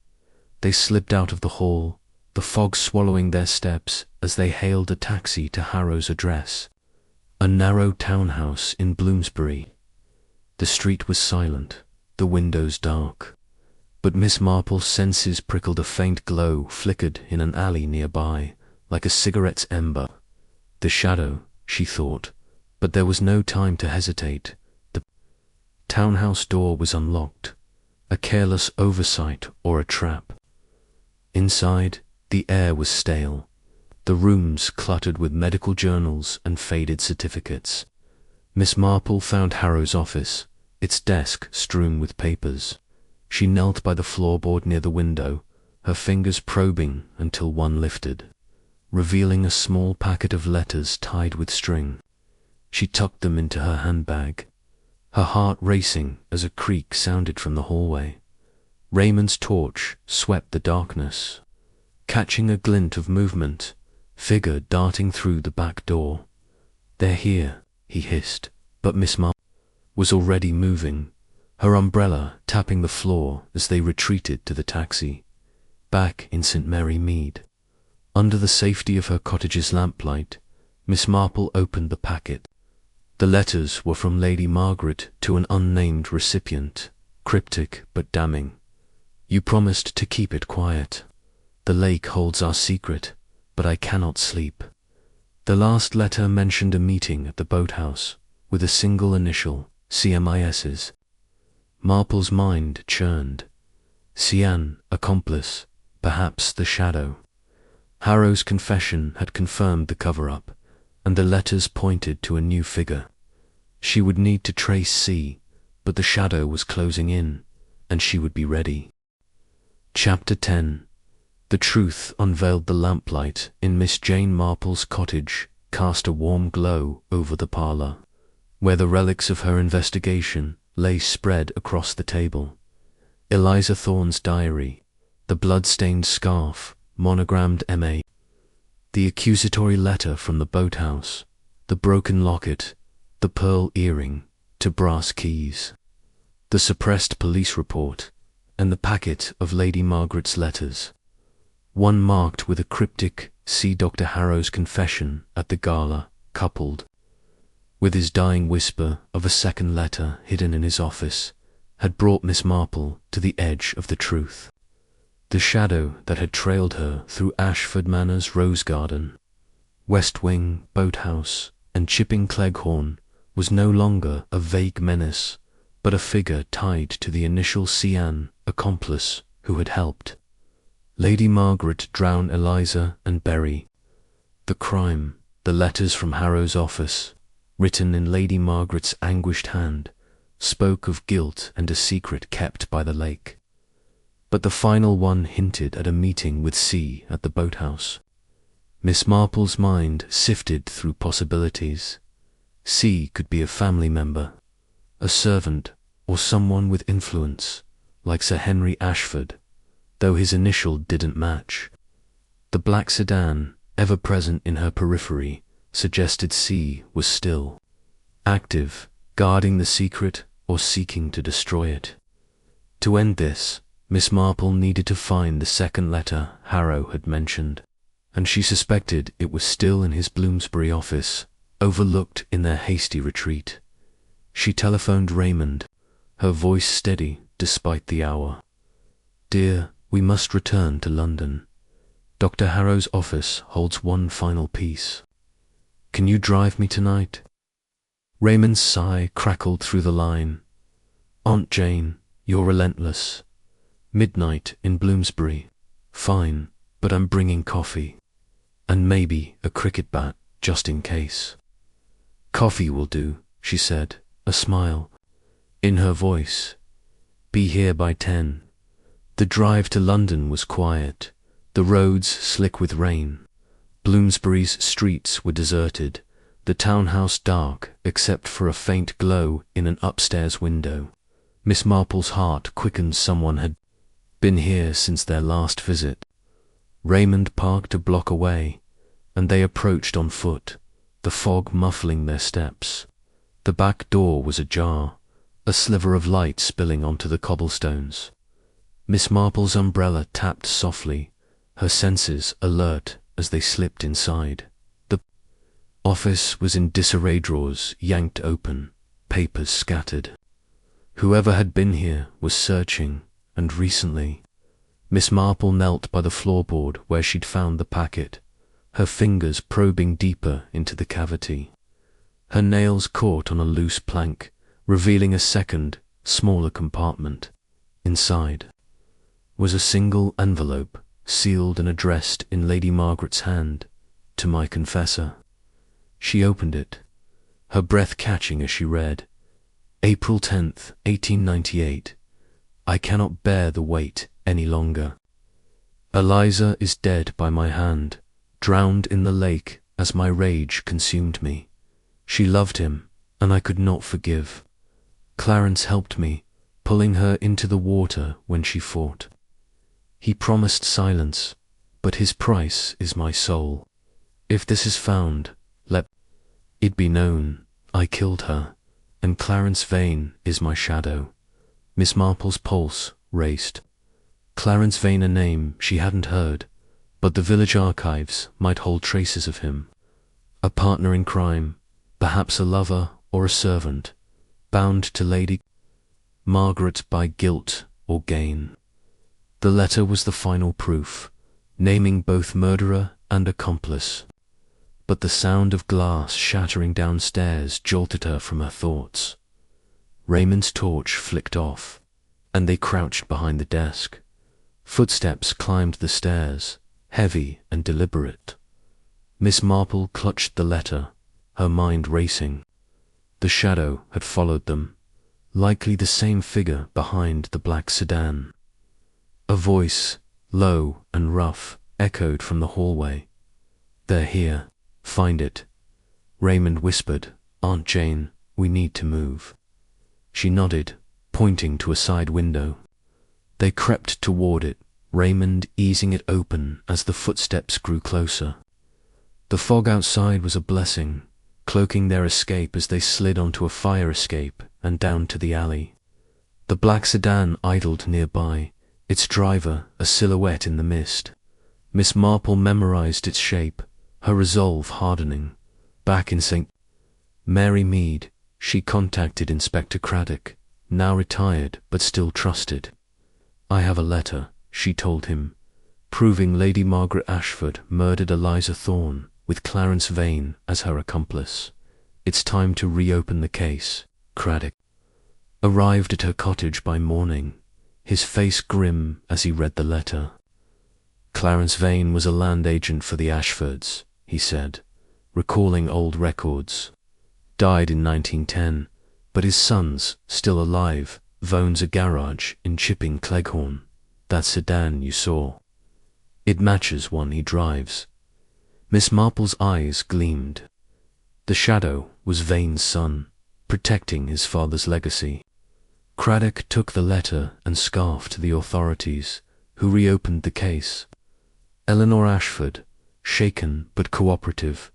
They slipped out of the hall, the fog swallowing their steps as they hailed a taxi to Harrow's address, a narrow townhouse in Bloomsbury. The street was silent, the windows dark, but Miss Marple's senses prickled. A faint glow flickered in an alley nearby, like a cigarette's ember. The shadow, she thought, but there was no time to hesitate. The townhouse door was unlocked, a careless oversight or a trap. Inside, the air was stale, the rooms cluttered with medical journals and faded certificates. Miss Marple found Harrow's office, its desk strewn with papers. She knelt by the floorboard near the window, her fingers probing until one lifted, revealing a small packet of letters tied with string. She tucked them into her handbag, her heart racing as a creak sounded from the hallway. Raymond's torch swept the darkness, catching a glint of movement, figure darting through the back door. "They're here," he hissed, but Miss Marple was already moving, her umbrella tapping the floor as they retreated to the taxi. Back in St. Mary Mead, under the safety of her cottage's lamplight, Miss Marple opened the packet. The letters were from Lady Margaret to an unnamed recipient, cryptic but damning. "You promised to keep it quiet. The lake holds our secret, but I cannot sleep." The last letter mentioned a meeting at the boathouse, with a single initial, CMIS's. Marple's mind churned. Cian, accomplice, perhaps the shadow. Harrow's confession had confirmed the cover-up, and the letters pointed to a new figure. She would need to trace C, but the shadow was closing in, and she would be ready. Chapter 10. The truth unveiled. The lamplight in Miss Jane Marple's cottage cast a warm glow over the parlour, where the relics of her investigation lay spread across the table. Eliza Thorne's diary, the blood-stained scarf, monogrammed M.A., the accusatory letter from the boathouse, the broken locket, the pearl earring to brass keys, the suppressed police report, and the packet of Lady Margaret's letters, one marked with a cryptic "See Dr. Harrow's confession at the gala," coupled with his dying whisper of a second letter hidden in his office, had brought Miss Marple to the edge of the truth. The shadow that had trailed her through Ashford Manor's rose garden, West Wing, boathouse, and Chipping Cleghorn was no longer a vague menace, but a figure tied to the initial Cian, accomplice who had helped Lady Margaret drown Eliza and Berry. The crime, the letters from Harrow's office, written in Lady Margaret's anguished hand, spoke of guilt and a secret kept by the lake. But the final one hinted at a meeting with C at the boathouse. Miss Marple's mind sifted through possibilities. C could be a family member, a servant, or someone with influence, like Sir Henry Ashford, though his initial didn't match. The black sedan, ever present in her periphery, suggested C was still active, guarding the secret or seeking to destroy it. To end this, Miss Marple needed to find the second letter Harrow had mentioned, and she suspected it was still in his Bloomsbury office, overlooked in their hasty retreat. She telephoned Raymond, her voice steady despite the hour. "Dear, we must return to London. Dr. Harrow's office holds one final piece. Can you drive me tonight?" Raymond's sigh crackled through the line. "Aunt Jane, you're relentless. Midnight in Bloomsbury. Fine, but I'm bringing coffee. And maybe a cricket bat, just in case." "Coffee will do," she said, a smile in her voice. "Be here by 10. The drive to London was quiet, the roads slick with rain. Bloomsbury's streets were deserted, the townhouse dark except for a faint glow in an upstairs window. Miss Marple's heart quickened. Someone had been here since their last visit. Raymond parked a block away, and they approached on foot, the fog muffling their steps. The back door was ajar, a sliver of light spilling onto the cobblestones. Miss Marple's umbrella tapped softly, her senses alert as they slipped inside. The office was in disarray, drawers yanked open, papers scattered. Whoever had been here was searching, and recently. Miss Marple knelt by the floorboard where she'd found the packet, her fingers probing deeper into the cavity. Her nails caught on a loose plank, revealing a second, smaller compartment. Inside was a single envelope, sealed and addressed in Lady Margaret's hand, to my confessor. She opened it, her breath catching as she read, April 10th, 1898. I cannot bear the weight any longer. Eliza is dead by my hand, drowned in the lake as my rage consumed me. She loved him, and I could not forgive. Clarence helped me, pulling her into the water when she fought. He promised silence, but his price is my soul. If this is found, let it be known I killed her, and Clarence Vane is my shadow. Miss Marple's pulse raced. Clarence Vane, a name she hadn't heard, but the village archives might hold traces of him. A partner in crime, perhaps a lover or a servant, bound to Lady Margaret by guilt or gain. The letter was the final proof, naming both murderer and accomplice. But the sound of glass shattering downstairs jolted her from her thoughts. Raymond's torch flicked off, and they crouched behind the desk. Footsteps climbed the stairs, heavy and deliberate. Miss Marple clutched the letter, her mind racing. The shadow had followed them, likely the same figure behind the black sedan. A voice, low and rough, echoed from the hallway. They're here. Find it. Raymond whispered, Aunt Jane, we need to move. She nodded, pointing to a side window. They crept toward it, Raymond easing it open as the footsteps grew closer. The fog outside was a blessing, cloaking their escape as they slid onto a fire escape and down to the alley. The black sedan idled nearby, its driver a silhouette in the mist. Miss Marple memorized its shape, her resolve hardening. Back in St. Mary Mead, she contacted Inspector Craddock, now retired but still trusted. I have a letter, she told him, proving Lady Margaret Ashford murdered Eliza Thorne with Clarence Vane as her accomplice. It's time to reopen the case. Craddock arrived at her cottage by morning, his face grim as he read the letter. Clarence Vane was a land agent for the Ashfords, he said, recalling old records. Died in 1910, but his son's still alive, owns a garage in Chipping Cleghorn. That sedan you saw. It matches one he drives. Miss Marple's eyes gleamed. The shadow was Vane's son, protecting his father's legacy. Craddock took the letter and scarf to the authorities, who reopened the case. Eleanor Ashford, shaken but cooperative,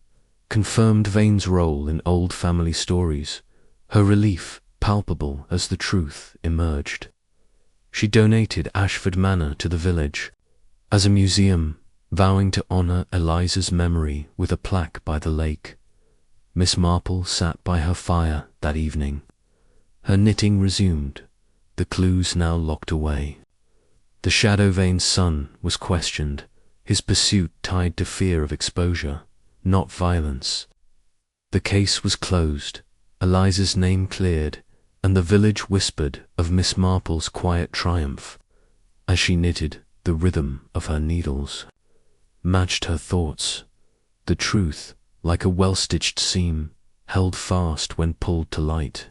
confirmed Vane's role in old family stories, her relief palpable as the truth emerged. She donated Ashford Manor to the village as a museum, vowing to honour Eliza's memory with a plaque by the lake. Miss Marple sat by her fire that evening. Her knitting resumed, the clues now locked away. The Shadow Vane's son was questioned, his pursuit tied to fear of exposure, not violence. The case was closed, Eliza's name cleared, and the village whispered of Miss Marple's quiet triumph as she knitted the rhythm of her needles. Matched her thoughts. The truth, like a well-stitched seam, held fast when pulled to light.